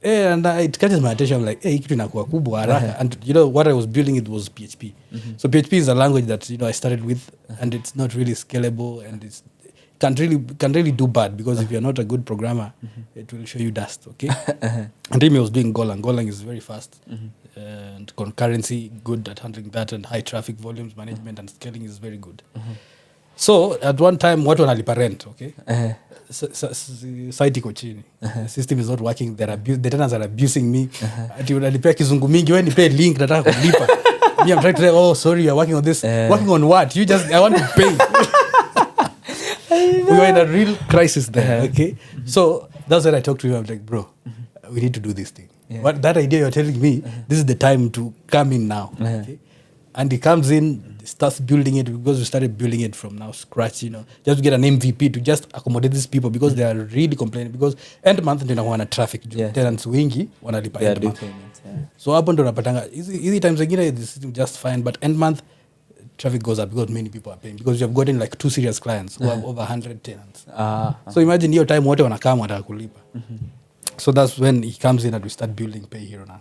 And it catches my attention. I'm like, hey, kitu inakuwa kubwa haraka. And you know what I was building, it was PHP. So PHP is a language that I started with, and it's not really scalable, and it's can really do bad because if you're not a good programmer, it will show you dust. Okay. And Remy was doing Golang. Golang is very fast, and concurrency good at handling that, and high traffic volumes management and scaling is very good. So at one time, watu wanalipa rent. Okay. Site iko chini. The system is not working. The tenants are abusing me. Ati unalipia kizungu mingi, wewe nipe link nataka kulipa. Me, I'm trying to say, oh, sorry, you're working on this. Working on what? I want to pay. We were in a real crisis there. Okay, so that's when I talked to him. I'm like, bro, we need to do this thing. What that idea you're telling me, this is the time to come in now. Okay, and he comes in, starts building it because we started building it from now scratch. Just to get an MVP to just accommodate these people because they are really complaining because end month ndio wana traffic. Tenants wengi wanalipa end month. So hapo ndo napatanga easy times again the system just fine, but end month traffic goes up because many people are paying because you have gotten like 2 serious clients who have over 100 tenants. So imagine hiyo time wote wanakaa wanataka kulipa. So that's when he comes in and we start building Pay Hero now.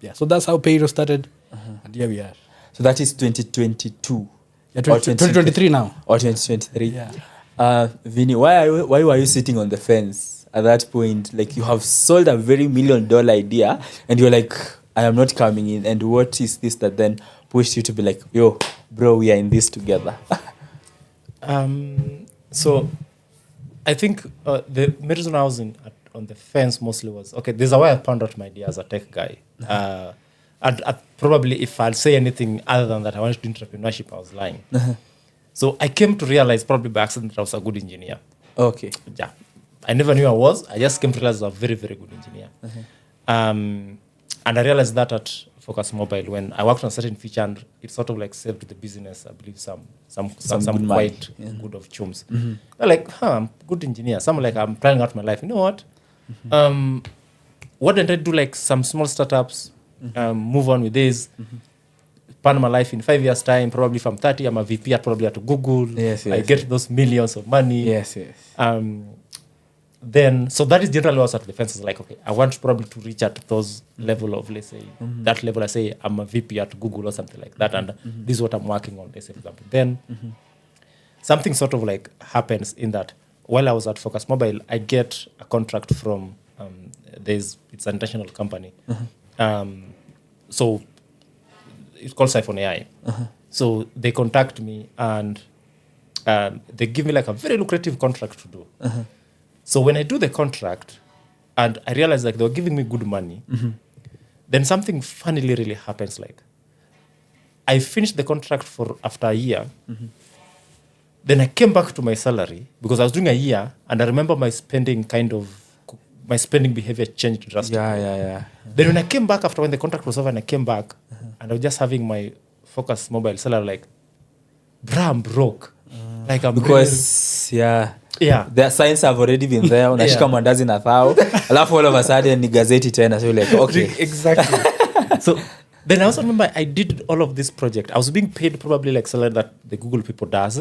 Yeah, so that's how Pay Hero started, and here we are. So that is 2022. Yeah, 2023 now. Or 2023. Yeah. Vinny, why were you sitting on the fence at that point? Like you have sold a very $1 million idea and you're like, I am not coming in. And what is this that then pushed you to be like, yo, bro, we are in this together? So I think the reason I was on the fence mostly was, okay, there's a way I found out my idea as a tech guy. And probably if I'll say anything other than that I wanted to do entrepreneurship, I was lying. So I came to realize probably by accident that I was a good engineer. Okay. Yeah. I never knew I was. I just came to realize I was a very, very good engineer. And I realized that at Focus Mobile when I worked on a certain feature and it sort of like saved the business, I believe, some good quite good of chums. They're like, I'm a good engineer. Some like, I'm planning out my life. You know what? What did I do? Like some small startups, move on with this, plan my life in 5 years' time. Probably if I'm 30, I'm a VP probably at Google. I get those millions of money. Yes. Then, so that is generally what I was at the fence. I was like, okay, I want probably to reach at those level of, let's say, that level. I say I'm a VP at Google or something like that, and this is what I'm working on, let's say, for example. Then something sort of like happens in that while I was at Focus Mobile, I get a contract from it's an international company. So it's called Siphon AI. So they contact me and they give me like a very lucrative contract to do. So when I do the contract and I realized like they were giving me good money, then something funnily really happens. Like I finished the contract for after a year. Then I came back to my salary because I was doing a year and I remember my spending behavior changed drastically. Yeah. Then when I came back after when the contract was over and I came back and I was just having my Focus Mobile salary like, bruh, I'm broke. Like I'm because really, the signs have already been there. Unashika mandazi na thao. Alafu all of a sudden ni gazeti tena. So you're like, okay. Exactly. So then I also remember I did all of this project. I was being paid probably like salary that the Google people does.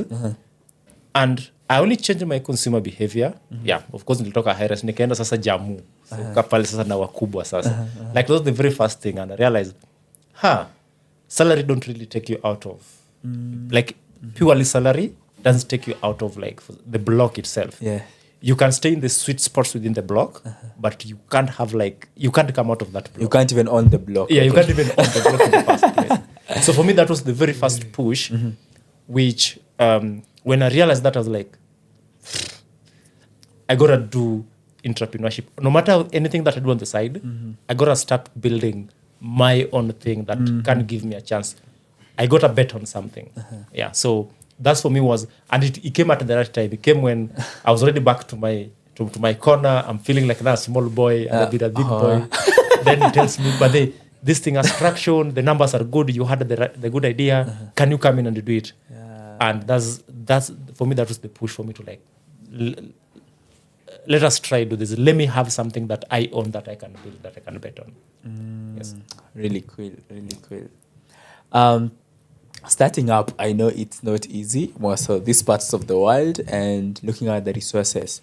And I only changed my consumer behavior. Yeah, of course nilitoka high-rise nikaenda sasa Jamu. So pale sasa na wakubwa sasa. Like that was the very first thing and I realized, salary don't really take you out of like purely salary doesn't take you out of like the block itself. Yeah. You can stay in the sweet spots within the block, but you can't come out of that block. You can't even own the block. Yeah, you okay. can't even own the block in the first place. So for me, that was the very first push, which when I realized that, I was like, I gotta do entrepreneurship. No matter anything that I do on the side, I gotta start building my own thing that can give me a chance. I gotta bet on something. Yeah, so that's for me and it came at the right time. It came when I was already back to my corner. I'm feeling like that small boy and a bit a big boy. Then he tells me, but this thing has traction. The numbers are good. You had the good idea. Can you come in and do it? And that's for me. That was the push for me to like, let us try do this. Let me have something that I own, that I can build, that I can bet on. Yes, Really cool. Really cool. Starting up, I know it's not easy, more so these parts of the world, and looking at the resources.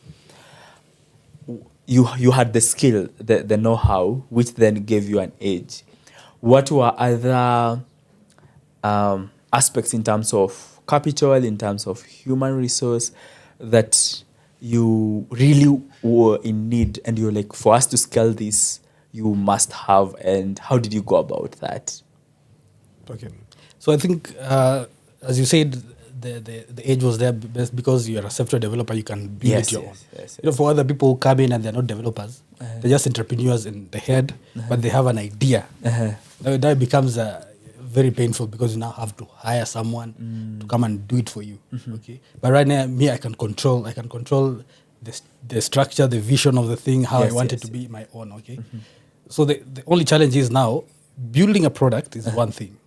You had the skill, the know-how, which then gave you an edge. What were other aspects in terms of capital, in terms of human resource, that you really were in need, and you're like, for us to scale this, you must have, and how did you go about that? Okay. So I think, as you said, the edge was there best because you're a software developer, you can build it your own. Yes. You know, for other people who come in and they're not developers, they're just entrepreneurs in the head, but they have an idea. That becomes very painful because you now have to hire someone to come and do it for you. Okay. But right now, me, I can control the structure, the vision of the thing, how I want it to be my own. Okay. So the only challenge is now building a product is one thing.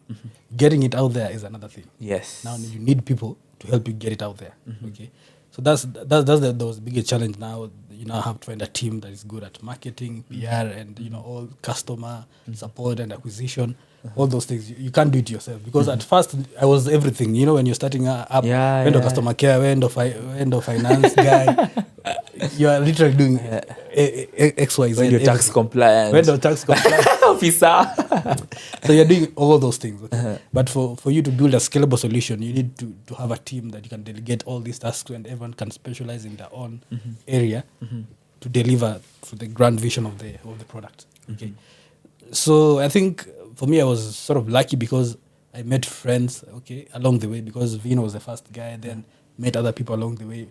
Getting it out there is another thing. Yes. Now you need people to help you get it out there. Okay. So that's the biggest challenge now. You now have to find a team that is good at marketing, PR, and all customer support and acquisition. All those things you can't do it yourself because at first I was everything. When you're starting up, customer care, when the finance guy, you are literally doing X, Y, Z. When you're tax compliant. When the tax compliant officer. So you're doing all those things. Okay? But for you to build a scalable solution, you need to have a team that you can delegate all these tasks to, and everyone can specialize in their own area to deliver to the grand vision of the product. Okay. So I think for me, I was sort of lucky because I met friends, along the way, because Vino was the first guy, then met other people along the way.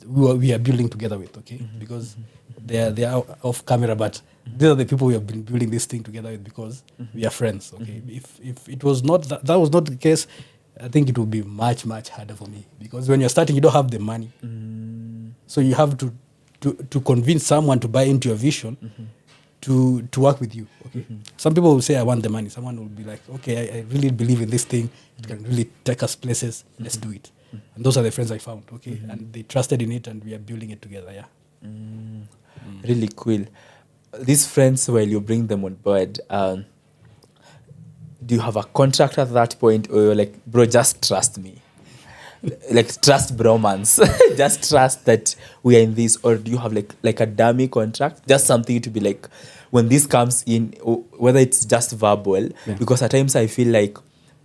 We are building together with, because they are off camera, but these are the people we have been building this thing together with because we are friends. Okay, if it was not that was not the case, I think it would be much harder for me because when you're starting, you don't have the money, so you have to convince someone to buy into your vision. To work with you. Okay. Some people will say, I want the money. Someone will be like, okay, I really believe in this thing. It can really take us places. Let's do it. And those are the friends I found. Okay. And they trusted in it and we are building it together. Yeah. Really cool. These friends, while you bring them on board, do you have a contract at that point, or you're like, bro, just trust me? Like, trust bromance. Just trust that we are in this, or do you have like a dummy contract, just something to be like, when this comes in, or whether it's just verbal, because at times I feel like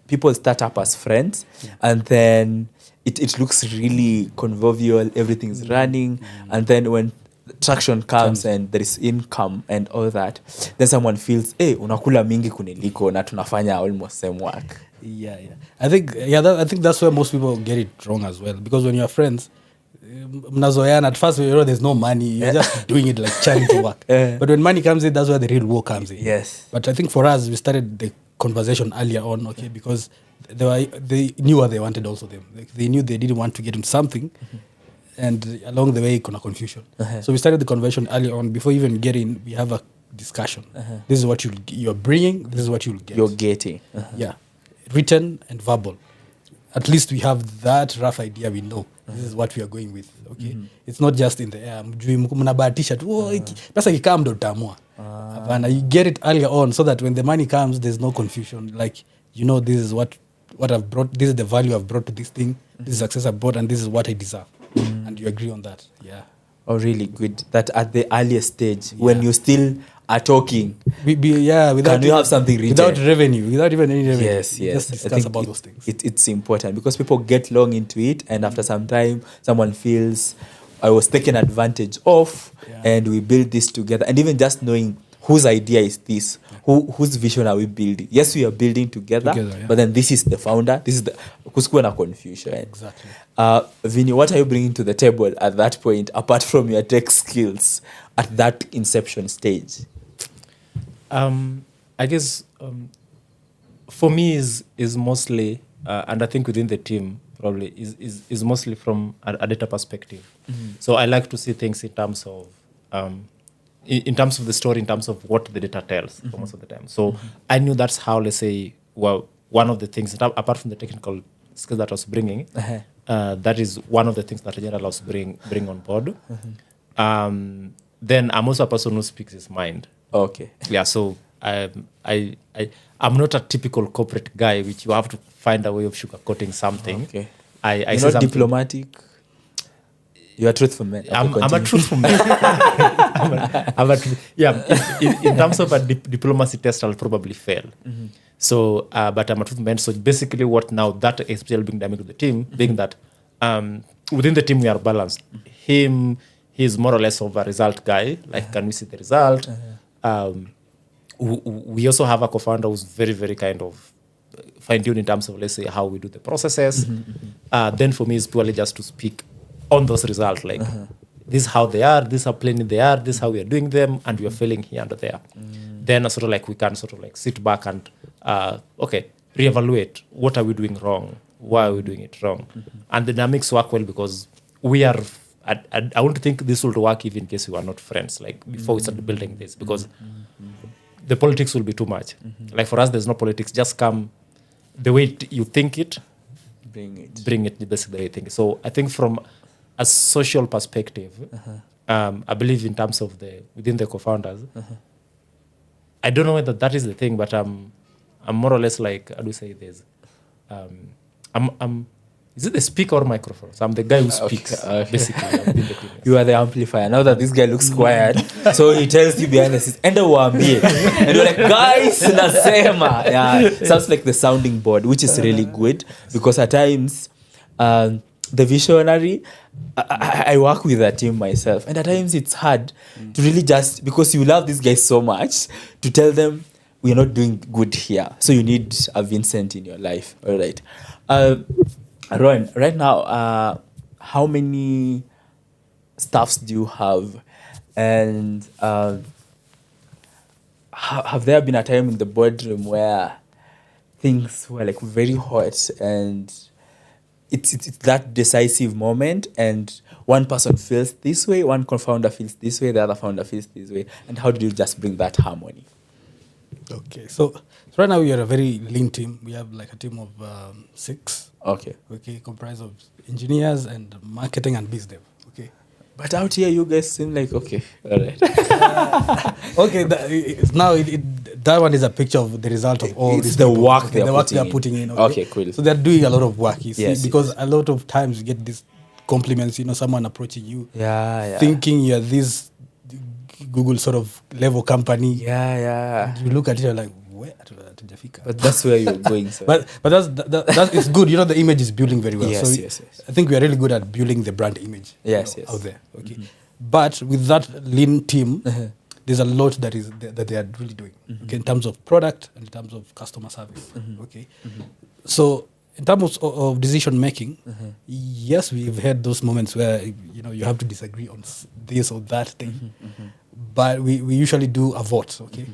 people start up as friends, and then it looks really convivial, everything's running, and then when traction comes and there is income and all that, then someone feels, hey, unakula mingi kuniliko na tunafanya almost same work. Yeah. I think that's where most people get it wrong as well. Because when you're friends, mnazoeana at first, there's no money. You're just doing it like charity work. But when money comes in, that's where the real work comes in. Yes. But I think for us, we started the conversation earlier on, because they knew what they wanted also. They knew they didn't want to get into something. And along the way, kuna confusion. So we started the conversation earlier on. Before even getting, we have a discussion. This is what you're bringing. This is what you'll get. You're getting. Yeah. Written and verbal. At least we have that rough idea. We know this is what we are going with. Okay, it's not just in the air. Mnabahatisha tu, pesa kikaa ndo utamua. You get it earlier on so that when the money comes, there's no confusion. Like, this is what I've brought. This is the value I've brought to this thing. This is success I've brought, and this is what I deserve. And you agree on that. Yeah. Oh, really good. That at the earliest stage, when you still are talking, Without can you have something written? without revenue, without even any revenue. Yes, we yes. just I discuss think about those things. it's important because people get long into it, and after some time, someone feels I was taken advantage of, Yeah. and we build this together. And even just knowing whose idea is this, whose vision are we building? Yes, we are building together, Yeah. but then this is the founder. This is the kusikue na confusion. Exactly. Vinny, what are you bringing to the table at that point, apart from your tech skills at that inception stage? I guess for me is mostly, and I think within the team probably is mostly from a data perspective. So I like to see things in terms of in terms of the story, in terms of what the data tells for most of the time. So I knew that's how, let's say, well, one of the things that, apart from the technical skills that I was bringing, that is one of the things that a generalist bring on board. Then I'm also a person who speaks his mind. Okay. Yeah, so I'm not a typical corporate guy, which you have to find a way of sugarcoating something. Okay. I You're say not something. diplomatic. You're a truthful man. Okay, I'm a continue. truthful man. In terms of a diplomacy test, I'll probably fail. So, but I'm a truthful man. So basically, what now that especially being dynamic with the team, being that within the team we are balanced. He's more or less of a result guy. Like, can we see the result? We also have a co-founder who's very, very kind of fine-tuned in terms of, let's say, how we do the processes. Then for me, it's purely just to speak on those results. Like, this is how they are, this is how plainly they are, this is how we are doing them, and we are failing here and there. Then sort of like we can sort of like sit back and, reevaluate. What are we doing wrong? Why are we doing it wrong? And the dynamics work well because we are... I want to think this would work even in case we were not friends, like before we started building this, because the politics will be too much. Like for us, there's no politics. Just come the way you think it, bring it the best way you think. So I think from a social perspective, I believe in terms of within the co-founders, I don't know whether that is the thing, but I'm more or less like, how do you say this? Is it the speaker or microphone? So I'm the guy who speaks, basically. Within the team. You are the amplifier. Now that this guy looks quiet, so he tells you behind the scenes, enda uambie. And you're like, guys, nasema. Yeah, sounds like the sounding board, which is really good because at times, the visionary, I work with a team myself, and at times it's hard to really just, because you love these guys so much, to tell them, we are not doing good here. So you need a Vincent in your life. All right. Ron, right now, how many staffs do you have? And have there been a time in the boardroom where things were like very hot and it's that decisive moment and one person feels this way, one co-founder feels this way, the other founder feels this way? And how do you just bring that harmony? Okay, so right now we are a very lean team. We have like a team of 6. Okay, comprised of engineers and marketing and biz dev. Okay, but out here you guys seem like okay, all right. Okay, that one is a picture of the result of all It's this the people. work Okay, they're they are putting putting in. Okay, cool. So they're doing a lot of work. You see, Yes, because yes. a lot of times you get these compliments. Someone approaching you, thinking you're this Google sort of level company. Yeah. You look at it, you're like, where? But that's where you're going. So. but that's it's good. The image is building very well. Yes. I think we are really good at building the brand image. Yes. Out there. Okay, but with that lean team, there's a lot that they are really doing. Okay, in terms of product and in terms of customer service. Okay, so in terms of decision making, yes, we've had those moments where you have to disagree on this or that thing, but we usually do a vote. Okay.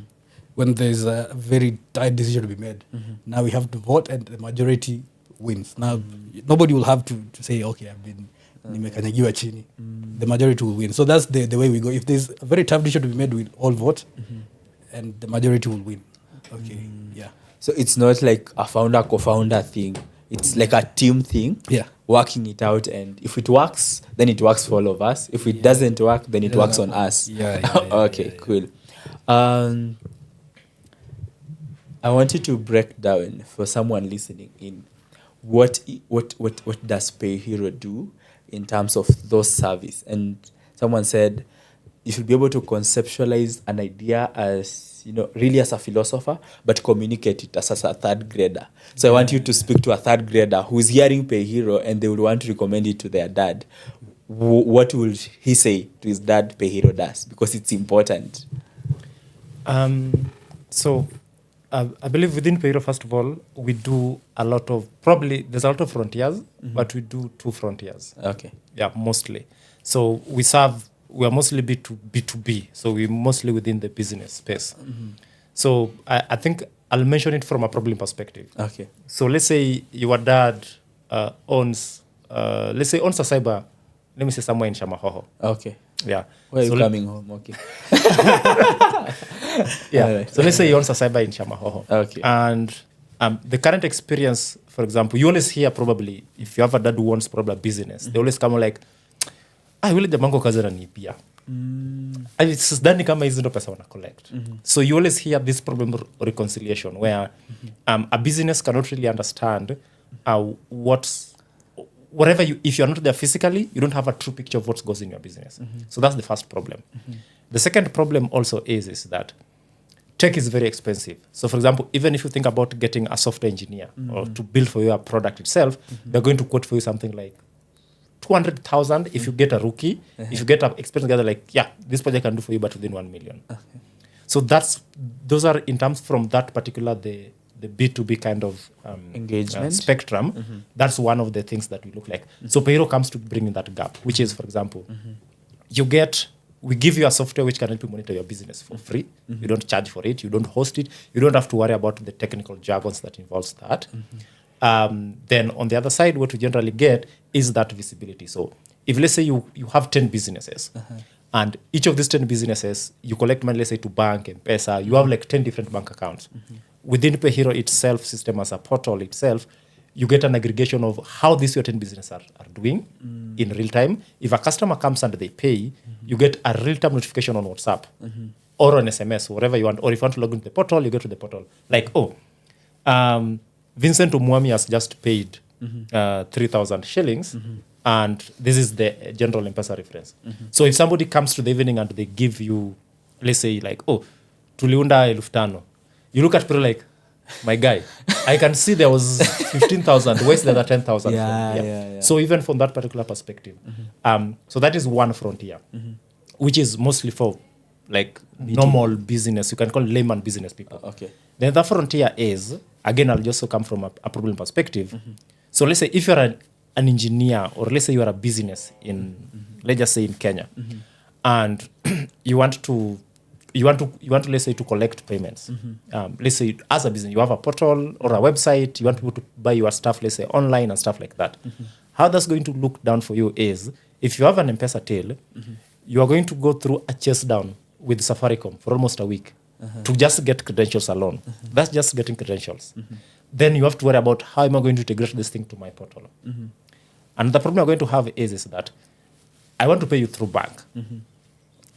When there's a very tight decision to be made, now we have to vote and the majority wins. Now, nobody will have to say, okay, I've been nimekanyagiwa chini. The majority will win. So that's the way we go. If there's a very tough decision to be made, we'll all vote and the majority will win. Okay, yeah. So it's not like a founder, co-founder thing. It's like a team thing. Yeah. Working it out, and if it works, then it works for all of us. If it doesn't work, then it works on us. Yeah. Okay, cool. I want you to break down for someone listening in what does Pay Hero do in terms of those service, and someone said you should be able to conceptualize an idea as, really as a philosopher, but communicate it as a third grader. So I want you to speak to a third grader who's hearing Pay Hero and they would want to recommend it to their dad. What will he say to his dad Pay Hero does? Because it's important. So I believe within Pay Hero, first of all, we do a lot of, there's a lot of frontiers, but we do 2 frontiers. Okay. Yeah, mostly. So we are mostly B2B. So we're mostly within the business space. So I think I'll mention it from a problem perspective. Okay. So let's say your dad owns a cyber, let me say somewhere in Shamahoho. Okay. Yeah. Where are you So coming home? Okay. Yeah. Alright. So let's say he owns a cyber in Shamahoho. Okay. And the current experience, for example, you always hear probably, if you have a dad who wants probably a business, they always come like, yule jamangu kazi ananipia. Sidhani kama hizi ndo pesa wana collect. So you always hear this problem reconciliation where a business cannot really understand whatever if you're not there physically, you don't have a true picture of what goes in your business. So that's the first problem. The second problem also is that tech is very expensive. So for example, even if you think about getting a software engineer or to build for you a product itself, they're going to quote for you something like 200,000 if you get a rookie. If you get an experienced guy, like, this project can do for you, but within 1 million. So those are in terms from that particular, the B2B kind of engagement spectrum. That's one of the things that we look like. So Pay Hero comes to bring in that gap, which is, for example, we give you a software which can help you monitor your business for free. You don't charge for it. You don't host it. You don't have to worry about the technical jargons that involves that. Then on the other side, what we generally get is that visibility. So if let's say you have 10 businesses and each of these 10 businesses, you collect money, let's say to bank and Pesa, you have like 10 different bank accounts. Within Pay Hero itself, system as a portal itself, you get an aggregation of how these your 10 businesses are doing in real time. If a customer comes and they pay, you get a real-time notification on WhatsApp or on SMS, whatever you want. Or if you want to log into the portal, you go to the portal. Like, Vincent Umwami has just paid 3,000 shillings, and this is the general M-Pesa reference. So if somebody comes to the evening and they give you, let's say, like, tuliunda 5,000, you look at people like, my guy, I can see there was 15,000. Where's the other 10,000 from? Yeah. So even from that particular perspective, so that is one frontier, which is mostly for like normal business. You can call layman business people. Okay. The other frontier is, again, I'll just come from a problem perspective. So let's say if you're an engineer, or let's say you are a business in, let's just say in Kenya, and you want to let's say to collect payments. Let's say as a business, you have a portal or a website, you want people to buy your stuff, let's say online and stuff like that. How that's going to look down for you is, if you have an M-Pesa till, you are going to go through a chase down with Safaricom for almost a week to just get credentials alone. That's just getting credentials. Then you have to worry about how am I going to integrate this thing to my portal. And the problem you're going to have is that I want to pay you through bank.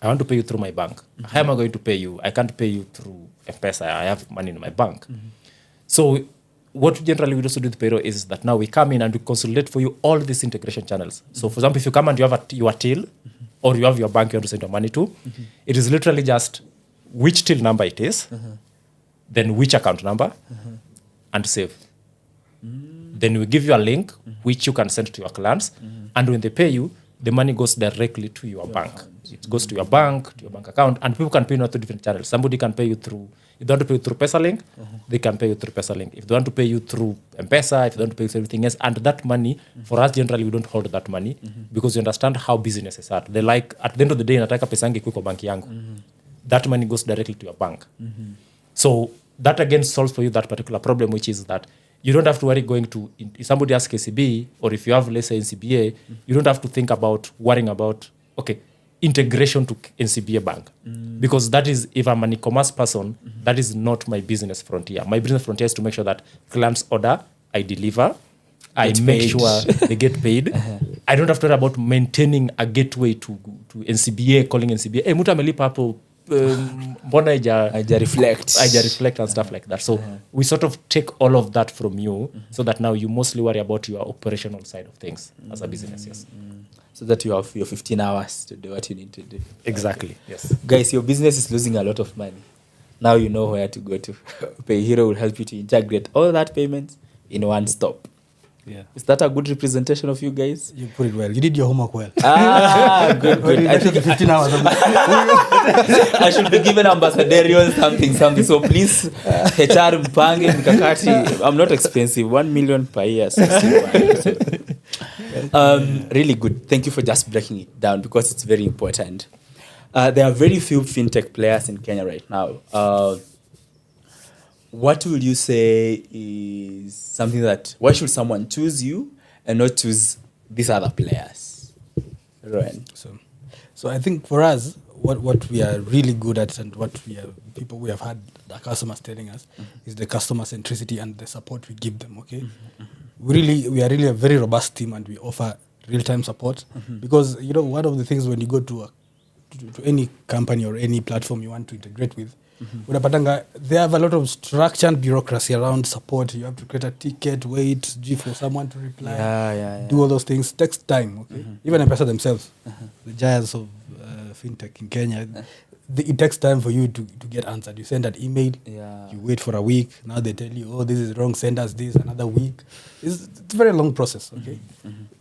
I want to pay you through my bank. How am I going to pay you? I can't pay you through M-Pesa. I have money in my bank. So what generally we also do with Pay Hero is that now we come in and we consolidate for you all these integration channels. So for example, if you come and you have your till, or you have your bank you want to send your money to, it is literally just which till number it is, then which account number, and save. Then we give you a link which you can send to your clients, and when they pay you, the money goes directly to your bank. It goes to your bank account, and people can pay you through different channels. Somebody can pay you through, if they want to pay you through PesaLink, they can pay you through PesaLink. If they want to pay you through M-Pesa, if they want to pay you through everything else, and that money, for us generally, we don't hold that money because we understand how businesses are. They like, at the end of the day, nataka pesa yangu ikuwe kwa banki yangu. That money goes directly to your bank. So that again solves for you that particular problem, which is that you don't have to worry going to, if somebody asks KCB, or if you have, let's say, NCBA, you don't have to think about worrying about, integration to NCBA bank. Because that is, if I'm an e-commerce person, that is not my business frontier. My business frontier is to make sure that clients order, I deliver, I make sure they get paid. I don't have to worry about maintaining a gateway to NCBA, calling NCBA. Hey, muta amelipa hapo mbona Aija reflect. reflect and stuff like that. So we sort of take all of that from you so that now you mostly worry about your operational side of things as a business. Yes. So that you have your 15 hours to do what you need to do. Exactly. Yes. Guys, your business is losing a lot of money. Now you know where to go to. PayHero will help you to integrate all that payments in one stop. Yeah. Is that a good representation of you guys? You put it well. You did your homework well. Good. I think 15 hours. I should be given ambassadorial something. So please, HR mpange mikakati. I'm not expensive. 1 million per year. So really good. Thank you for just breaking it down because it's very important. There are very few fintech players in Kenya right now. What would you say is something that, why should someone choose you and not choose these other players? Rowan. So I think for us, what we are really good at and what we have had the customers telling us is the customer centricity and the support we give them. Okay, we are really a very robust team and we offer real-time support because one of the things when you go to any company or any platform you want to integrate with, unapatanga they have a lot of structure and bureaucracy around support. You have to create a ticket, wait for someone to reply, do all those things. It takes time. Okay, even M-Pesa themselves, the giants of fintech in Kenya, it takes time for you to get answered. You send an email, you wait for a week. Now they tell you, oh, this is wrong. Send us this another week. It's a very long process. Okay,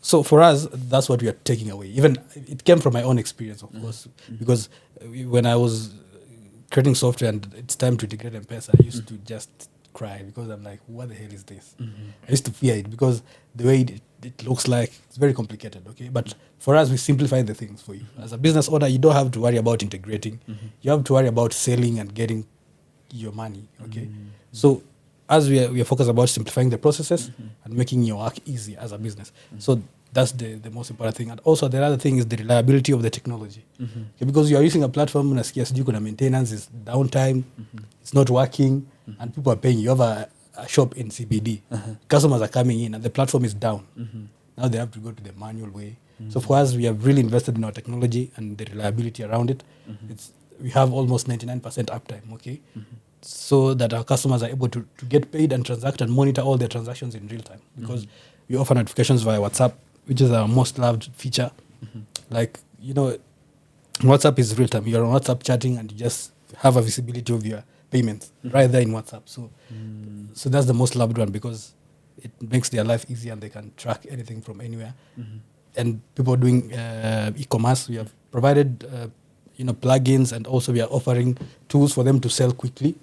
so for us, that's what we are taking away. Even it came from my own experience, of course, because when I was creating software and it's time to integrate M-Pesa, I used to just cry because I'm like, what the hell is this? I used to fear it because the way it looks like, it's very complicated, okay? But for us, we simplify the things for you. As a business owner, you don't have to worry about integrating. You have to worry about selling and getting your money, okay? So as we are focused about simplifying the processes and making your work easy as a business. So that's the most important thing. And also the other thing is the reliability of the technology. Okay, because you are using a platform, unasikia sijui kuna maintenance, is downtime, it's not working, and people are paying. You have a shop in CBD. Customers are coming in and the platform is down. Now they have to go to the manual way. So for us, we have really invested in our technology and the reliability around it. We have almost 99% uptime, okay? So that our customers are able to get paid and transact and monitor all their transactions in real time. Because we offer notifications via WhatsApp, which is our most loved feature. Like, WhatsApp is real time. You're on WhatsApp chatting and you just have a visibility of your payments right there in WhatsApp. So that's the most loved one because it makes their life easy and they can track anything from anywhere. And people doing e-commerce, we have provided plugins, and also we are offering tools for them to sell quickly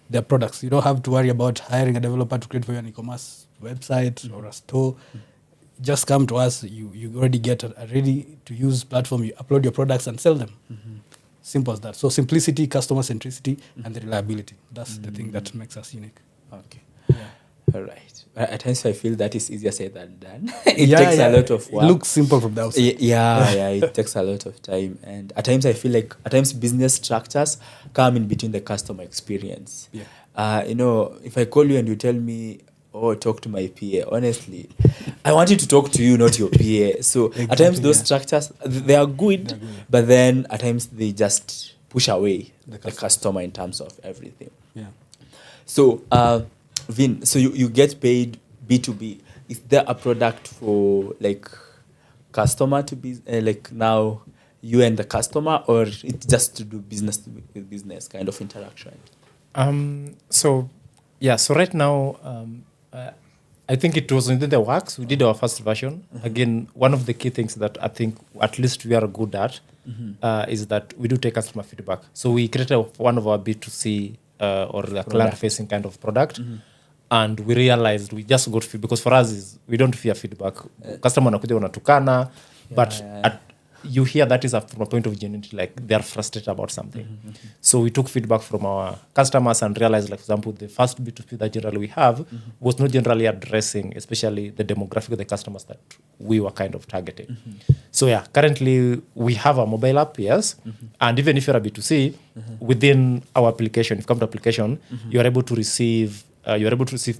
their products. You don't have to worry about hiring a developer to create for you an e-commerce website or a store. Just come to us. You already get a ready-to-use platform. You upload your products and sell them. Simple as that. So simplicity, customer centricity, and the reliability. That's the thing that makes us unique. Okay. All right. At times I feel that is easier said than done. It takes a lot of work. It looks simple from the outside. It takes a lot of time. And at times I feel like business structures come in between the customer experience. If I call you and you tell me, talk to my PA, honestly, I want you to talk to you, not your PA. So at times those structures, they are good, but then at times they just push away the customer in terms of everything. Yeah. So, Vin, so you get paid B2B. Is there a product for like customer to be like now you and the customer, or it's just to do business with business kind of interaction? So right now, I think it was within the works. We did our first version. Again, one of the key things that I think at least we are good at is that we do take customer feedback. So we created one of our B2C or the client-facing kind of product. And we realized we just got feedback because for us we don't fear feedback. Customer wanakuja wanatukana, but you hear that is from a point of genuinity, like they're frustrated about something. So we took feedback from our customers and realized, like, for example, the first B2B that generally we have was not generally addressing, especially the demographic of the customers that we were kind of targeting. So currently we have a mobile app, yes, and even if you're a B2C, within our application, if you come to application, you're able to receive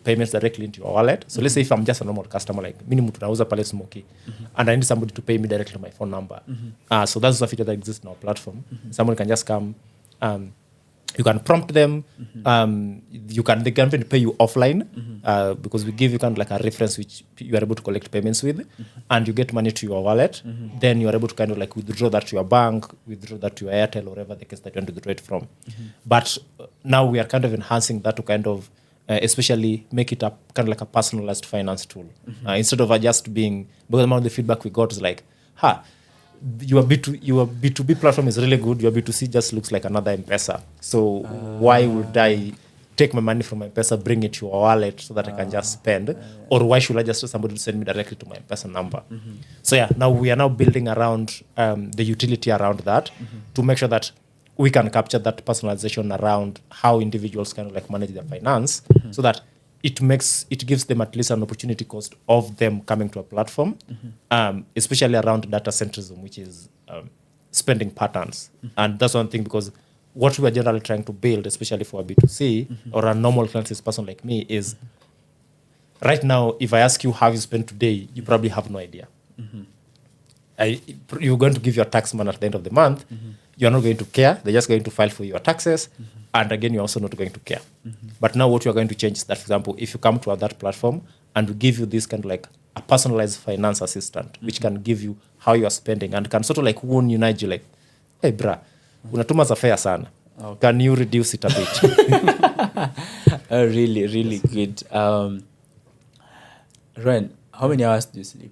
payments directly into your wallet. So let's say if I'm just a normal customer, like minimum tunauza pale Smoky, and I need somebody to pay me directly to my phone number. So that's a feature that exists in our platform. Someone can just come, You can prompt them. They can even pay you offline because we give you kind of like a reference which you are able to collect payments with, and you get money to your wallet. Then you are able to kind of like withdraw that to your bank, withdraw that to your Airtel, or whatever the case that you want to withdraw it from. But now we are kind of enhancing that to kind of especially make it a kind of like a personalized finance tool instead of just being, because among the feedback we got is like, your B2B platform is really good. Your B2C just looks like another M-Pesa. So why would I take my money from my M-Pesa, bring it to your wallet so that I can just spend? Or why should I just tell somebody to send me directly to my M-Pesa number? So yeah, now we are now building around the utility around that to make sure that we can capture that personalization around how individuals kind of like manage their finance so that it gives them at least an opportunity cost of them coming to a platform, especially around data centrism, which is spending patterns. And that's one thing, because what we are generally trying to build, especially for a B2C or a normal client person like me, is right now, if I ask you how you spent today, you probably have no idea. You're going to give your tax man at the end of the month. You're not going to care. They're just going to file for your taxes. And again, you're also not going to care. But now what you're going to change is that, for example, if you come to that platform and we give you this kind of like a personalized finance assistant, which can give you how you are spending and can sort of like warn you, nudge you like, hey, brah, unatuma za fair sana. Can you reduce it a bit? Really, really good. Ren, how many hours do you sleep?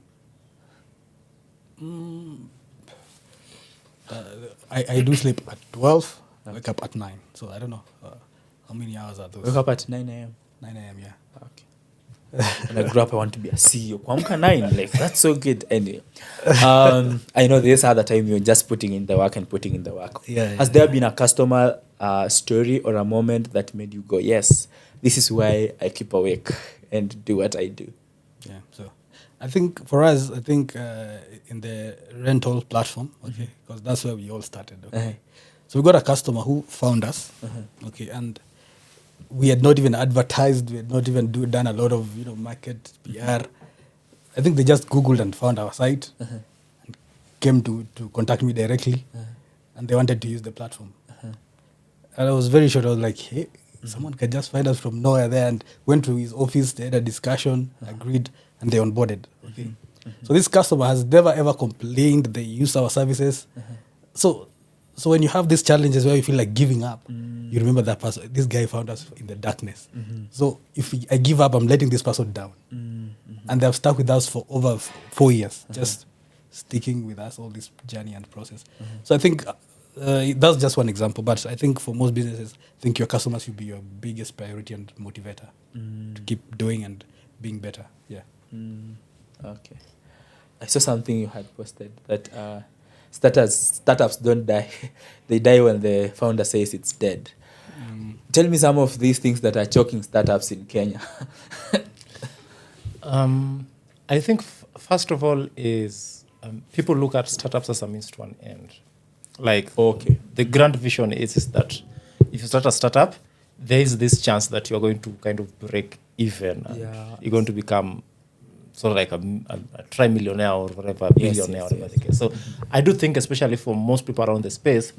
I do sleep at 12, wake up at 9. So I don't know how many hours are those. Wake up at 9 a.m. 9 a.m. Yeah. Okay. When I grew up, I want to be a CEO. Kwamka 9, like that's so good. Anyway, I know this other time you're just putting in the work and putting in the work. Yeah, Has there been a customer story or a moment that made you go, yes, this is why I keep awake and do what I do? Yeah. So I think for us, in the rental platform, okay, because that's where we all started. Okay. So we got a customer who found us, okay, and we had not even advertised, we had not even done a lot of market PR. I think they just Googled and found our site and came to contact me directly, and they wanted to use the platform. And I was very sure. I was like, hey, someone can just find us from nowhere there, and went to his office, they had a discussion, agreed, and they onboarded. Okay. So this customer has never ever complained they use our services. So when you have these challenges where you feel like giving up, you remember that person. This guy found us in the darkness. So if I give up, I'm letting this person down. And they've stuck with us for over 4 years, just sticking with us all this journey and process. So I think that's just one example. But I think for most businesses, I think your customers should be your biggest priority and motivator to keep doing and being better. Yeah. Okay. I saw something you had posted that startups don't die. They die when the founder says it's dead. Tell me some of these things that are choking startups in Kenya. I think first of all is people look at startups as a means to an end. Like, okay, the grand vision is that if you start a startup, there is this chance that you're going to kind of break even. You're going to become sort of like a tri-millionaire or whatever, billionaire, whatever the case. So I do think, especially for most people around the space,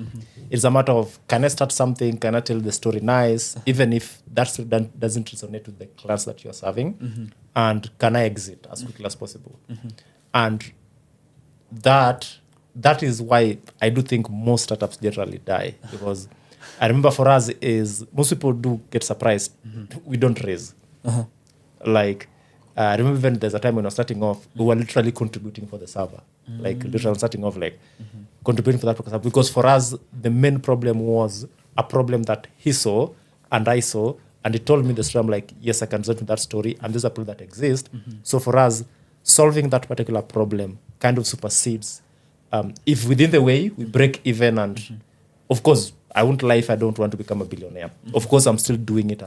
it's a matter of, can I start something? Can I tell the story nice? Even if that story doesn't resonate with the class that you're serving? And can I exit as quickly as possible? And that is why I do think most startups generally die. Because I remember for us is, most people do get surprised. We don't raise. Like, I remember even there's a time when I was starting off, we were literally contributing for the server. Like, literally starting off, like, contributing for that because for us, the main problem was a problem that he saw and I saw, and he told me the story. I'm like, yes, I can resonate with that story, and there's a problem that exists. So for us, solving that particular problem kind of supersedes. If within the way we break even, and of course, I won't lie if I don't want to become a billionaire. Of course, I'm still doing it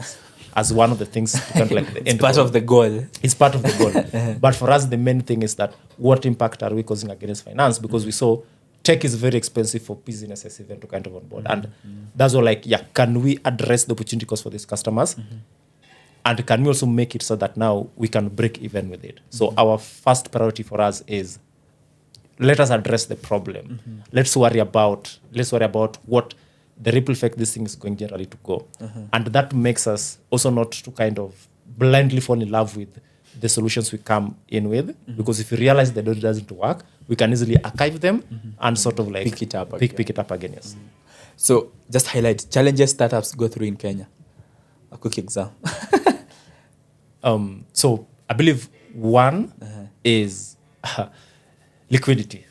as one of the things to kind of like the end part goal. of the goal. It's part of the goal. But for us, the main thing is that what impact are we causing against finance? Because we saw tech is very expensive for businesses even to kind of onboard. And that's all like, can we address the opportunity cost for these customers? And can we also make it so that now we can break even with it? So our first priority for us is, let us address the problem. Let's worry about what the ripple effect this thing is going generally to go. And that makes us also not to kind of blindly fall in love with the solutions we come in with, because if we realize that it doesn't work, we can easily archive them and sort of like Pick it up pick it up again. Yes. So just highlight challenges startups go through in Kenya. A quick exam. So I believe one is liquidity.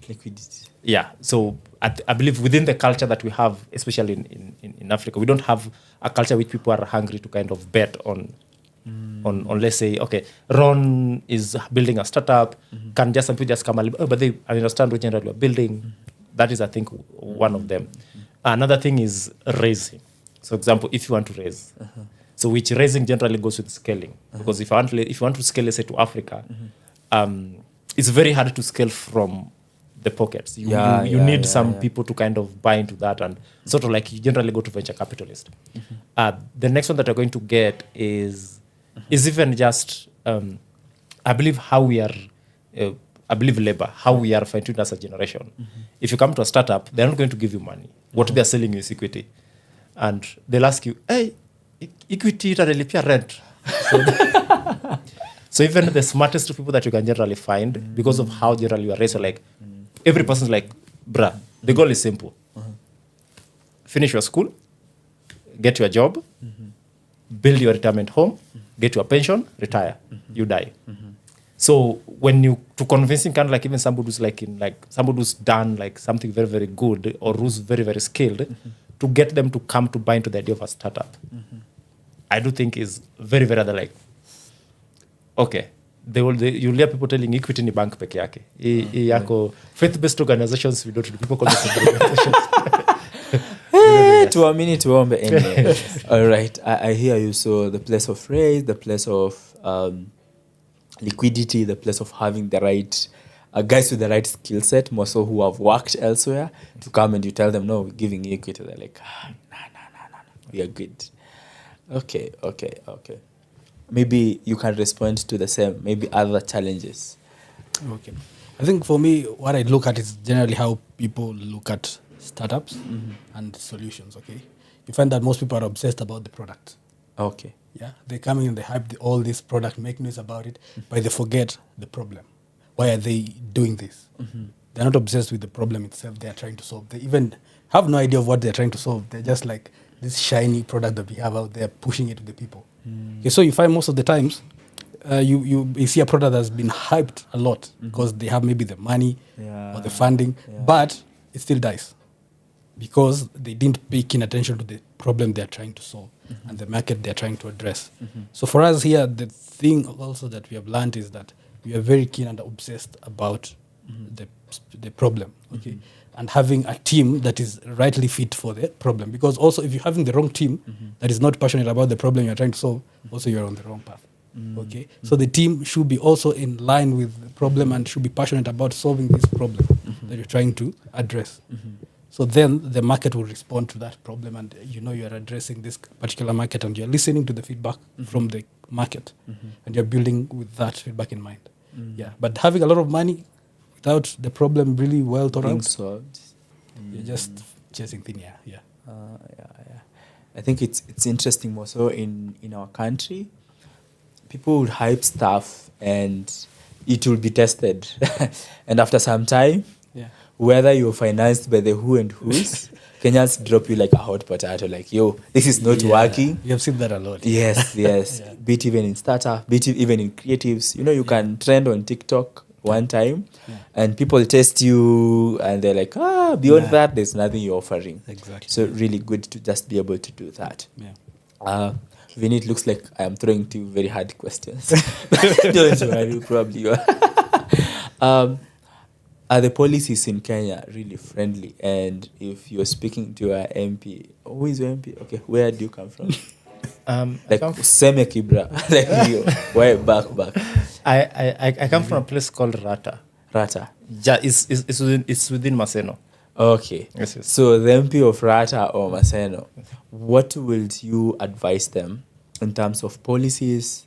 Liquidity. Yeah. So I believe within the culture that we have, especially in Africa, we don't have a culture which people are hungry to kind of bet on let's say, okay, Ron is building a startup. Can just some people just come and but they understand what generally we're building. That is, I think, one of them. Another thing is raising. So, example, if you want to raise, so which raising generally goes with scaling, because if you want to scale, let's say, to Africa, it's very hard to scale from the pockets. You need some people to kind of buy into that, and sort of like you generally go to venture capitalist. The next one that you're going to get is even just I believe how we are. I believe labor, how we are fine-tuned as a generation. If you come to a startup, they're not going to give you money. What they're selling you is equity. And they'll ask you, hey, equity itanilipia rent. So even the smartest people that you can generally find, because of how generally you are raised, like every person's like, bruh, the goal is simple. Finish your school, get your job, build your retirement home, get your pension, retire, you die. So when you to convincing kind of like even somebody who's like somebody who's done like something very, very good or who's very, very skilled, to get them to come to buy into the idea of a startup, I do think is very, very other like, okay, you'll hear people telling equity ni bank peke yake. Yako faith-based organizations, we don't do people call them organizations. Tuamini tuombe anyway. All right, I hear you. So the place of raise, the place of liquidity, the place of having the right guys with the right skill set, more so who have worked elsewhere, to come and you tell them, no, we're giving you equity. They're like, no, we are good. Okay. Maybe you can respond to the same, maybe other challenges. Okay. I think for me, what I look at is generally how people look at startups and solutions, okay? You find that most people are obsessed about the product. Okay. Yeah, they come in, they hype all this product, make news about it, but they forget the problem. Why are they doing this? They're not obsessed with the problem itself they are trying to solve. They even have no idea of what they're trying to solve. They're just like this shiny product that we have out there, pushing it to the people. Okay, so you find most of the times, you see a product that's been hyped a lot because they have maybe the money or the funding, but it still dies because they didn't pay keen attention to the problem they're trying to solve and the market they're trying to address. So for us here, the thing also that we have learned is that we are very keen and obsessed about the problem, okay? And having a team that is rightly fit for the problem. Because also if you're having the wrong team that is not passionate about the problem you're trying to solve, also you're on the wrong path, okay? So the team should be also in line with the problem and should be passionate about solving this problem that you're trying to address. So then the market will respond to that problem, and you're addressing this particular market and you're listening to the feedback from the market and you're building with that feedback in mind. Yeah, but having a lot of money without the problem really well thought Being out, solved. you're just chasing thin air. Yeah. I think it's interesting more so in our country. People would hype stuff and it will be tested. And after some time, whether you're financed by the who and who's, Kenyans drop you like a hot potato, like, yo, this is not working. You have seen that a lot. Yes. Be it even in startup, be it even in creatives. You can trend on TikTok one time and people test you and they're like, beyond that, there's nothing you're offering. Exactly. So really good to just be able to do that. Yeah. Vinny, it looks like I'm throwing two very hard questions. Don't worry, probably you are. Are the policies in Kenya really friendly? And if you're speaking to your MP, who is your MP? Okay, where do you come from? Seme Kibra. Like you. Why back? I come from a place called Rata. It's within Maseno. Okay. Yes. So the MP of Rata or Maseno, what will you advise them in terms of policies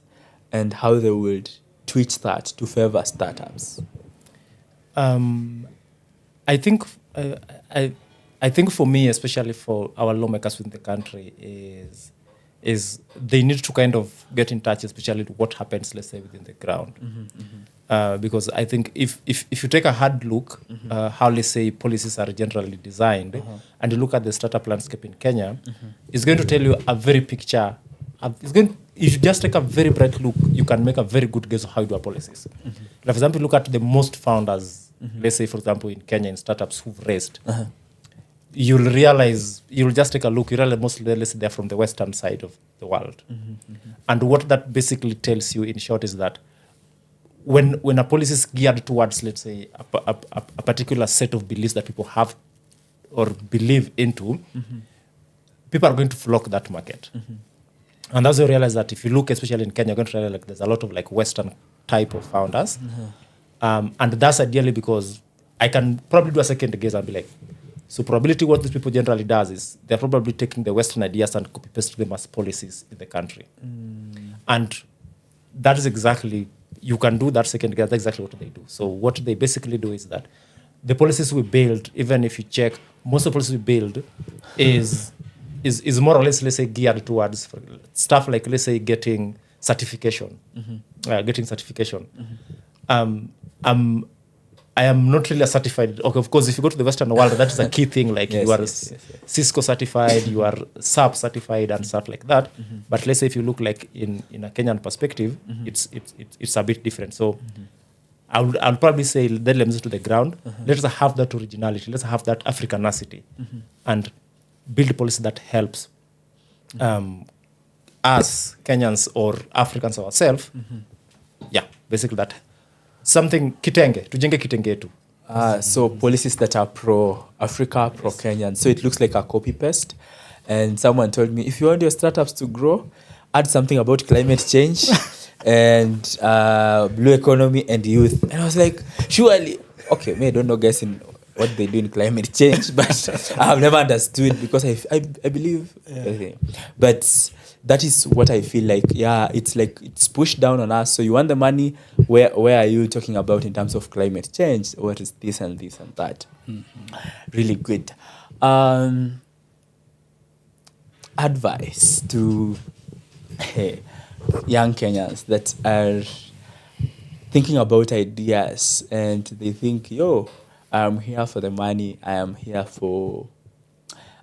and how they would tweak that to favor startups? I think I I think for me, especially for our lawmakers within the country, is they need to kind of get in touch, especially with what happens, let's say, within the ground. Because I think if you take a hard look, how, let's say, policies are generally designed, and you look at the startup landscape in Kenya, it's going to tell you a very picture. If you just take a very bright look, you can make a very good guess of how you do our policies. Like, for example, look at the most founders, let's say, for example, in Kenya, in startups who've raised. You'll realize, you'll just take a look, you realize mostly, let's say, they're from the western side of the world. And what that basically tells you, in short, is that when a policy is geared towards, let's say, a particular set of beliefs that people have or believe into, people are going to flock that market. And that's why you realize that if you look, especially in Kenya, you're going to realize like there's a lot of like Western type of founders. And that's ideally because I can probably do a second guess and be like, so probability what these people generally does is they're probably taking the Western ideas and copy paste them as policies in the country. And that is exactly, you can do that second guess, that's exactly what they do. So what they basically do is that the policies we build, even if you check, most of the policies we build is more or less, let's say, geared towards stuff like, let's say, getting certification. I am not really a certified. Okay, of course, if you go to the Western world, that is a key thing. Like you are Cisco certified, you are SAP certified, and stuff like that. But let's say if you look like in a Kenyan perspective, it's a bit different. So I'll probably say let them to the ground. Let's have that originality. Let's have that Africanacity, and build policy that helps us Kenyans or Africans ourselves. Yeah, basically that. Something tujenge kitenge yetu. So policies that are pro-Africa, pro-Kenyan. So it looks like a copy-paste. And someone told me, if you want your startups to grow, add something about climate change and blue economy and youth. And I was like, surely, okay, I don't know guys in what they do in climate change, but I have never understood because I believe. Okay. But that is what I feel like. Yeah, it's like it's pushed down on us. So you want the money. Where are you talking about in terms of climate change? What is this and this and that? Really good. Advice to young Kenyans that are thinking about ideas and they think, I'm here for the money. I am here for...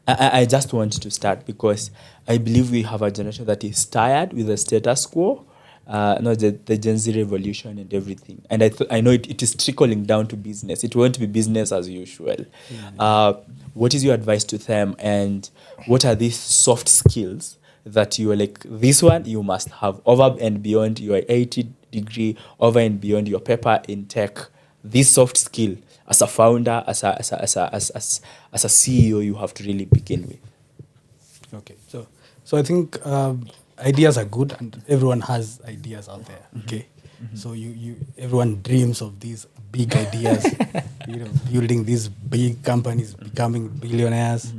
I just want to start because I believe we have a generation that is tired with the status quo, the Gen Z revolution and everything. And I know it is trickling down to business. It won't be business as usual. What is your advice to them? And what are these soft skills that you are like, this one you must have over and beyond your 80 degree, over and beyond your paper in tech? This soft skill as a founder, as a CEO, you have to really begin with. Okay, so I think ideas are good, and everyone has ideas out there. Okay, so you everyone dreams of these big ideas, building these big companies, becoming billionaires.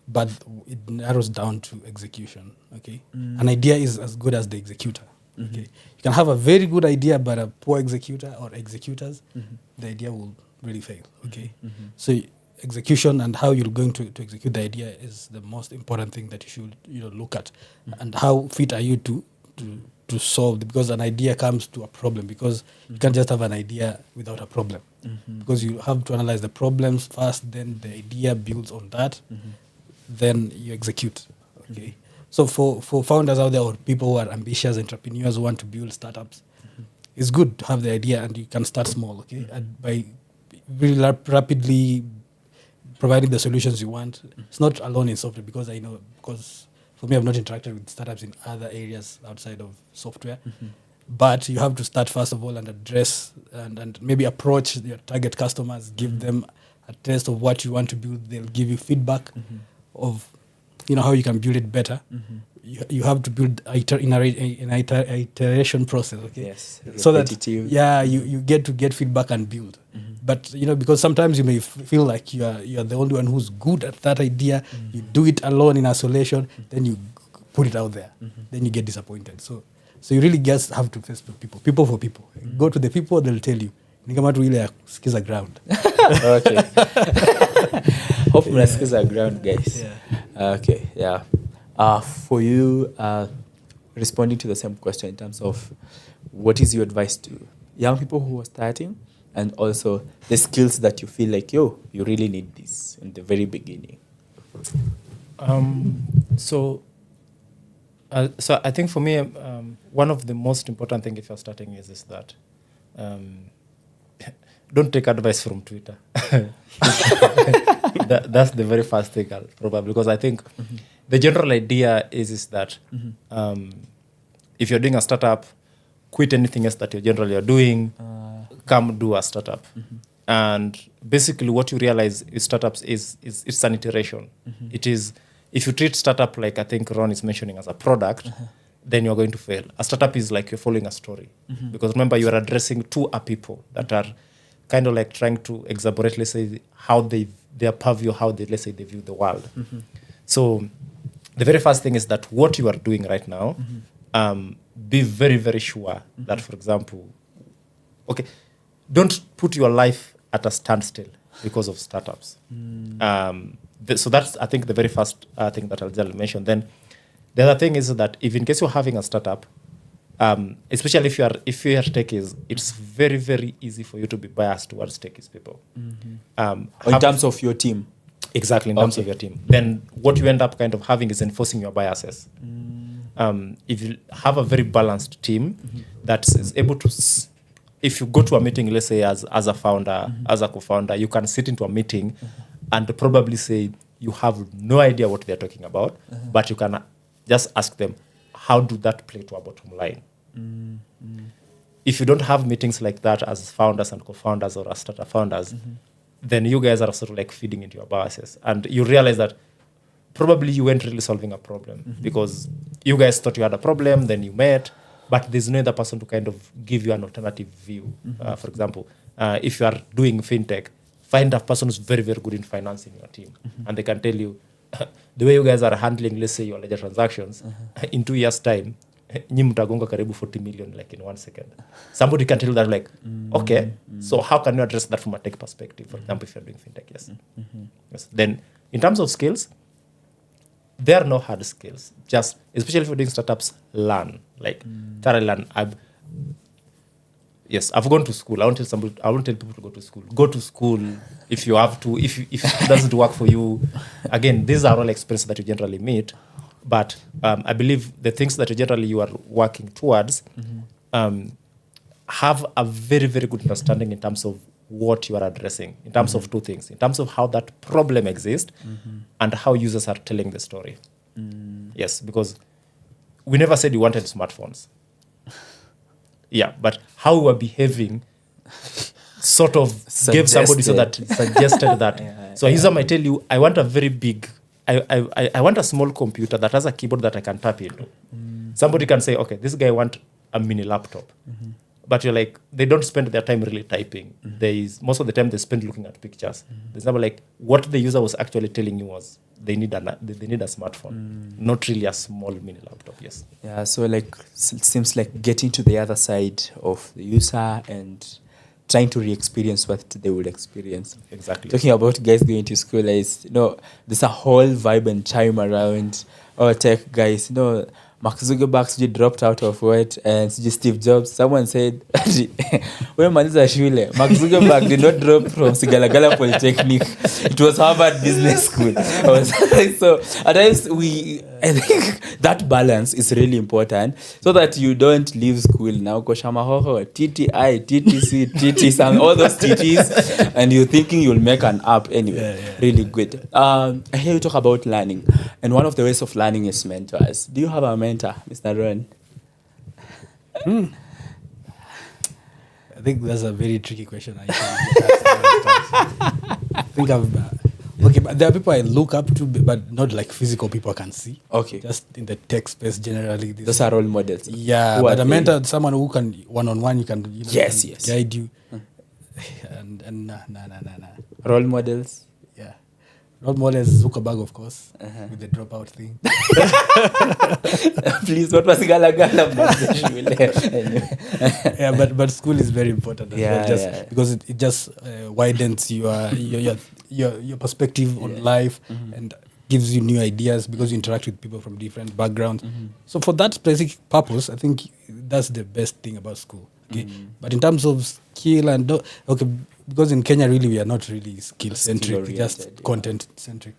But it narrows down to execution. Okay, an idea is as good as the executor. Okay, you can have a very good idea, but a poor executor or executors, the idea will really fail. Okay, so execution and how you're going to execute the idea is the most important thing that you should look at, and how fit are you to solve, because an idea comes to a problem, because you can't just have an idea without a problem, because you have to analyze the problems first, then the idea builds on that, then you execute. Okay, so for founders out there or people who are ambitious entrepreneurs who want to build startups, it's good to have the idea, and you can start small. Okay, and by really rapidly providing the solutions you want. It's not alone in software, because for me, I've not interacted with startups in other areas outside of software. But you have to start first of all and address and maybe approach your target customers, give them a taste of what you want to build. They'll give you feedback of how you can build it better. You have to build in an iteration process. Okay, yes, so that you get feedback and build. But because sometimes you may feel like you are the only one who's good at that idea. You do it alone in isolation, then you put it out there, then you get disappointed. So you really just have to face people for people. Go to the people, they'll tell you. Ni kama tu ile ya sikiza ground. Okay. Hope mnasikiza ground, guys. Yeah. Okay, yeah. For you, responding to the same question in terms of what is your advice to young people who are starting, and also the skills that you feel like, you really need this in the very beginning. So I think for me, one of the most important thing if you're starting is that don't take advice from Twitter. That's the very first thing I'll probably, because I think the general idea is that if you're doing a startup, quit anything else that you generally are doing, come do a startup. And basically what you realize is startups is it's an iteration. It is, if you treat startup like I think Ron is mentioning as a product, then you're going to fail. A startup is like you're following a story. Because remember, you are addressing to a people that are kind of like trying to exaggerate, let's say, how their purview, how they, let's say, they view the world. So the very first thing is that what you are doing right now, be very, very sure that, for example, okay, don't put your life at a standstill because of startups. So that's, I think, the very first thing that I'll mention. Then the other thing is that if in case you're having a startup, especially if you are techies, it's very, very easy for you to be biased towards techies people. In terms of your team. Exactly, in terms of your team. Then what you end up kind of having is enforcing your biases. If you have a very balanced team that is able to, if you go to a meeting, let's say as a founder, as a co-founder, you can sit into a meeting and probably say you have no idea what they're talking about, but you can just ask them, how do that play to a bottom line? If you don't have meetings like that as founders and co-founders or as startup founders, then you guys are sort of like feeding into your biases. And you realize that probably you weren't really solving a problem because you guys thought you had a problem, then you met, but there's no other person to kind of give you an alternative view. For example, if you are doing fintech, find a person who's very, very good in financing your team. And they can tell you, the way you guys are handling, let's say, your ledger transactions, in 2 years' time, nyi mtagonga karibu 40 million like in 1 second. Somebody can tell you that like, okay, so how can you address that from a tech perspective? For example, if you're doing fintech, yes. Yes. Then in terms of skills, there are no hard skills. Just, especially if you're doing startups, learn. Like, try to learn. I've gone to school. I won't tell people to go to school. Go to school if you have to. If it doesn't work for you, again, these are all experiences that you generally meet. But I believe the things that you are working towards have a very, very good understanding in terms of what you are addressing, in terms of two things, in terms of how that problem exists and how users are telling the story. Yes, because we never said you wanted smartphones. Yeah, but how we were behaving sort of gave somebody so that suggested that. So a user might tell you, I want a very big, I want a small computer that has a keyboard that I can tap into. Somebody can say, okay, this guy want a mini laptop. But you're like, they don't spend their time really typing. Most of the time they spend looking at pictures. There's never like, what the user was actually telling you was they need a smartphone, not really a small mini laptop. Yes. Yeah. So like, it seems like getting to the other side of the user and trying to re-experience what they would experience. Exactly. Talking about guys going to school, is there's a whole vibe and chime around. Tech guys, Mark Zuckerberg dropped out of what, and Steve Jobs. Someone said, when Maniza Shule, Mark Zuckerberg did not drop from Sigalagala Polytechnic. It was Harvard Business School. So at times I think that balance is really important so that you don't leave school now, Koshamahoho, TTI, TTC, TTs, and all those TTs, and you're thinking you'll make an app anyway. Really good. I hear you talk about learning, and one of the ways of learning is mentors. Do you have a mentor, Mr. Ron? I think that's a very tricky question. I think okay, but there are people I look up to, but not like physical people I can see. Okay. Just in the tech space generally. Those are role models. Yeah, but a mentor, someone who can one-on-one, you can yes. guide you. And nah. Role models. Yeah. Role models, Zuckerberg, of course, with the dropout thing. Please, what was Galagala? Yeah, but school is very important as well, because it just widens your your perspective on life and gives you new ideas because you interact with people from different backgrounds. So for that specific purpose, I think that's the best thing about school. Okay, but in terms of skill and okay, because in Kenya really we are not really skill centric, just content centric.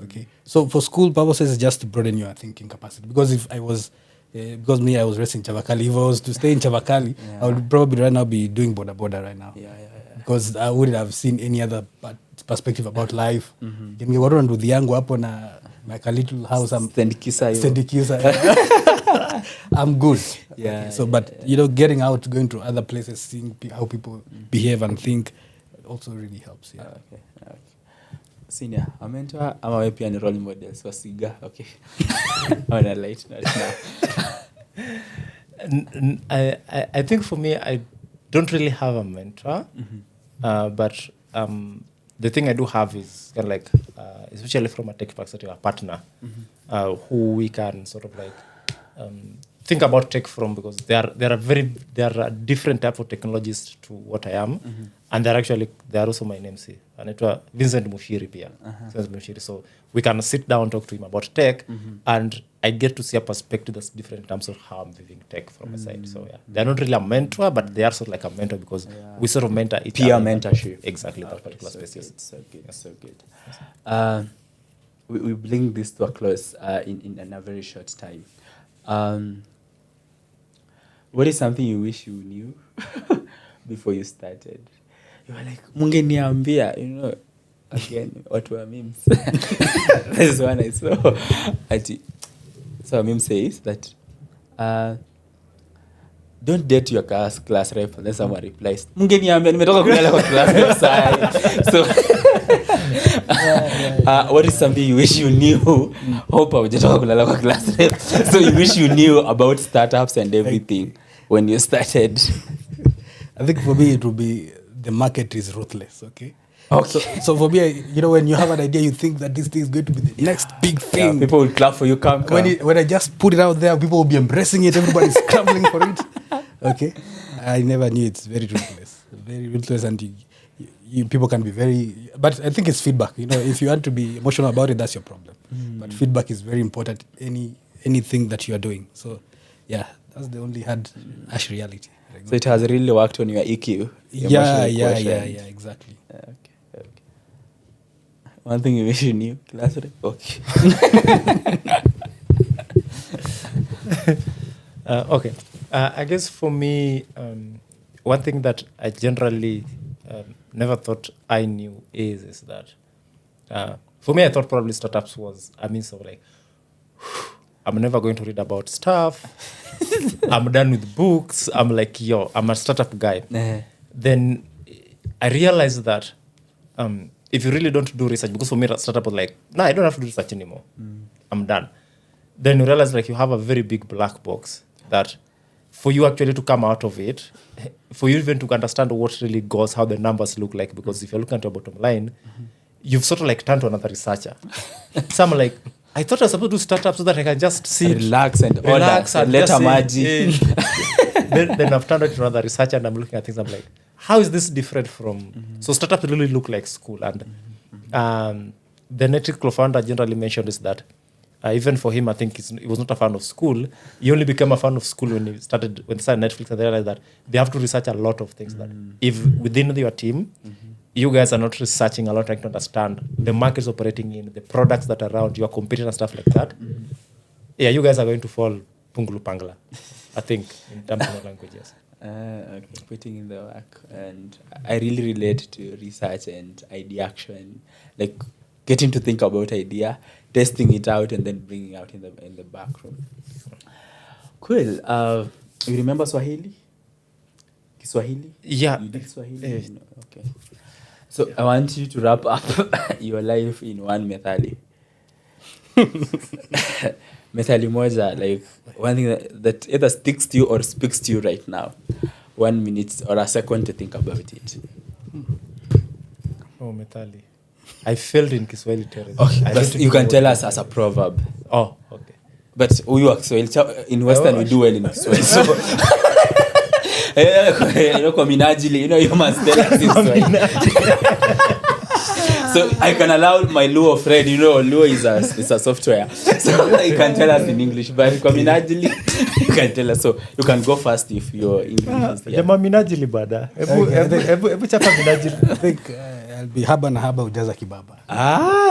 Okay, so for school purposes, it's just to broaden your thinking capacity. Because if I was because me, I was raised in Chavakali. If I was to stay in Chavakali, I would probably right now be doing boda right now. Because I wouldn't have seen any other perspective about life. Ningekuwa nduthi yangu hapo na like a little house. Sendikisa. I'm good. Okay. So, but getting out, going to other places, seeing how people behave and think, also really helps. Yeah. Okay. Senior, a mentor, I'm a pia ni role model. So siga, okay. On a light note now. I think for me, I don't really have a mentor, but the thing I do have is kind of like, especially from a tech perspective, a partner who we can sort of like think about tech from, because there are different type of technologies to what I am, and they are also my namesake. And it was Vincent Mushiri pia. So we can sit down and talk to him about tech, and I get to see a perspective that's different in terms of how I'm viewing tech from my side. So yeah, they're not really a mentor, but they are sort of like a mentor because we sort of mentor each other. Peer mentorship. Exactly, that particular space. Good, so good. We bring this to a close in a very short time. What is something you wish you knew before you started? You were like, mungeniambia, again, what were memes? This one I saw. So a meme says that don't date your class rep, and then someone replies, mungeniambia, nimetoka kulala kwa class rep side. So what is something you wish you knew? Hope hujatoka kulala kwa class rep. So you wish you knew about startups and everything when you started. I think for me it will be the market is ruthless. Okay. So for me, when you have an idea, you think that this thing is going to be the next big thing. People will clap for you. Come. When I just put it out there, people will be embracing it. Everybody's scrambling for it. Okay. I never knew it's very ruthless, and you people can be very. But I think it's feedback. If you want to be emotional about it, that's your problem. But feedback is very important. Anything that you are doing. So yeah, that's the only harsh reality. So it has really worked on your EQ. Yeah, exactly. Okay. One thing you wish you knew, class rep. Okay. Okay. I guess for me, one thing that I generally never thought I knew is that for me, I thought probably startups was a means of like, I'm never going to read about stuff. I'm done with books. I'm like, I'm a startup guy. Then I realized that if you really don't do research, because for me, startup was like, I don't have to do research anymore. I'm done. Then you realize like you have a very big black box that for you actually to come out of it, for you even to understand what really goes, how the numbers look like, because if you're looking at your bottom line, you've sort of like turned to another researcher. So I'm like, I thought I was supposed to do startup so that I can just sit, relax and let a magic. Then I've turned to another researcher and I'm looking at things. I'm like, how is this different from? So startups really look like school. And the Netflix co-founder generally mentioned is that even for him, I think he was not a fan of school. He only became a fan of school when he started Netflix, and they realized that they have to research a lot of things. That if within your team, you guys are not researching a lot, trying to understand the markets operating in, the products that are around, you are competing and stuff like that. Yeah, you guys are going to fall pungulu pangla, I think, in terms of languages. Okay, putting in the work. And I really relate to research and idea action, like getting to think about idea, testing it out, and then bringing it out in the back room. Cool. You remember Swahili? Kiswahili? Yeah. You did Swahili? No. Okay. So I want you to wrap up your life in one methali. Methali moja, like one thing that either sticks to you or speaks to you right now. 1 minute or a second to think about it. Oh, methali. I failed in Kiswahili territory. Okay, you can tell us as a proverb. Oh, okay. But we work in Western, we do well in Kiswahili. So kwa minajili, you must tell us in Swahili. So I can allow my Luo friend, Luo is a software. So you can tell us in English, but kwa minajili, you can tell us. So you can go first if your English is here. Jamaa minajili bada. Ebu chapa minajili. I think I'll be haba na haba ujaza kibaba.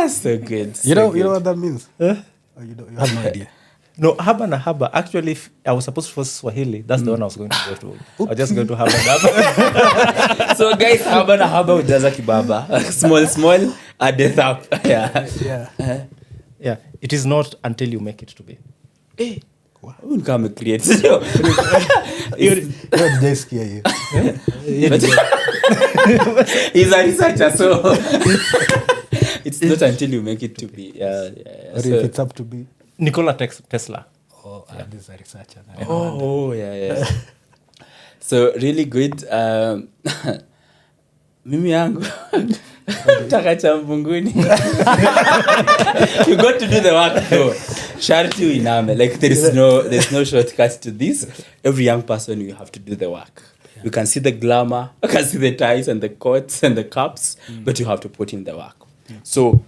So good. You know what that means? Oh, you have no idea. No, haba na haba. Actually, if I was supposed to first Swahili, that's the one I was going to go to. I was just going to haba na haba. So guys, haba na haba ujaza kibaba. Small, add it up. Yeah. Yeah. It is not until you make it to be. Hey, who come create? He's a researcher, so it's not until you make it to be. Yeah. Or if it's up to be. Nikola Tesla. Oh, this is a researcher. Yeah. So really good. Mimi yangu takacha mbunguni. You got to do the work though. Sharti uiname. Like there's no shortcut to this. Every young person, you have to do the work. You can see the glamour, you can see the ties and the coats and the caps, but you have to put in the work. So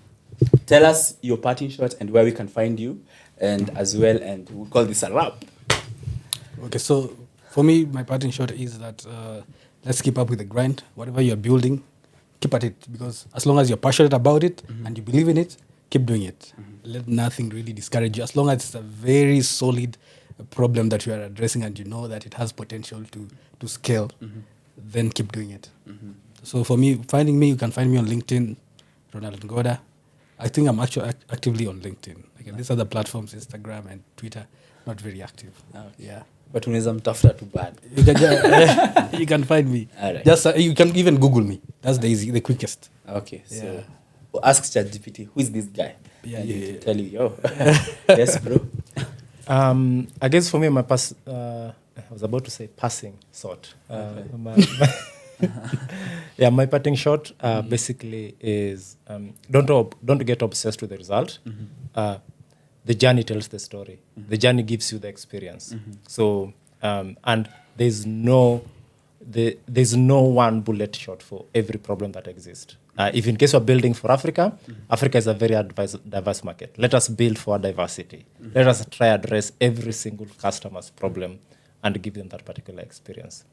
tell us your parting shot and where we can find you, and as well, and we'll call this a wrap. Okay, so for me, my parting shot is that let's keep up with the grind. Whatever you're building, keep at it, because as long as you're passionate about it and you believe in it, keep doing it. Let nothing really discourage you. As long as it's a very solid problem that you are addressing and you know that it has potential to scale, then keep doing it. So for me, finding me, you can find me on LinkedIn, Ronald Ngoda. I think I'm actually actively on LinkedIn. Like these other platforms, Instagram and Twitter, not very active. Okay. Yeah. But unaweza mtafuta tu bad. You can find me. All right. Just you can even Google me. That's the quickest. Okay. So ask ChatGPT, who is this guy? Yeah. Tell you, yo. Yes, bro. I guess for me, I was about to say passing shot. My parting shot basically is don't get obsessed with the result. The journey tells the story. The journey gives you the experience. So and there's no one bullet shot for every problem that exists. If in case we're building for Africa, Africa is a very diverse market. Let us build for diversity. Let us try address every single customer's problem and give them that particular experience.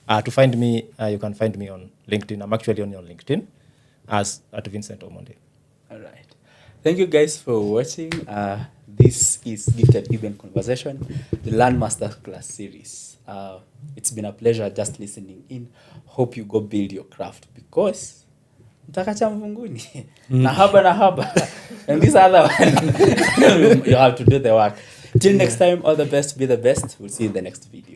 To find me, you can find me on LinkedIn. I'm actually on your LinkedIn as at Vincent Omonde. All right. Thank you guys for watching. This is Gifted Even Conversation, the Learn Masterclass series. It's been a pleasure just listening in. Hope you go build your craft, because mtakacha mvunguni na haba and this other one you have to do the work. Till next time, all the best, be the best. We'll see you in the next video.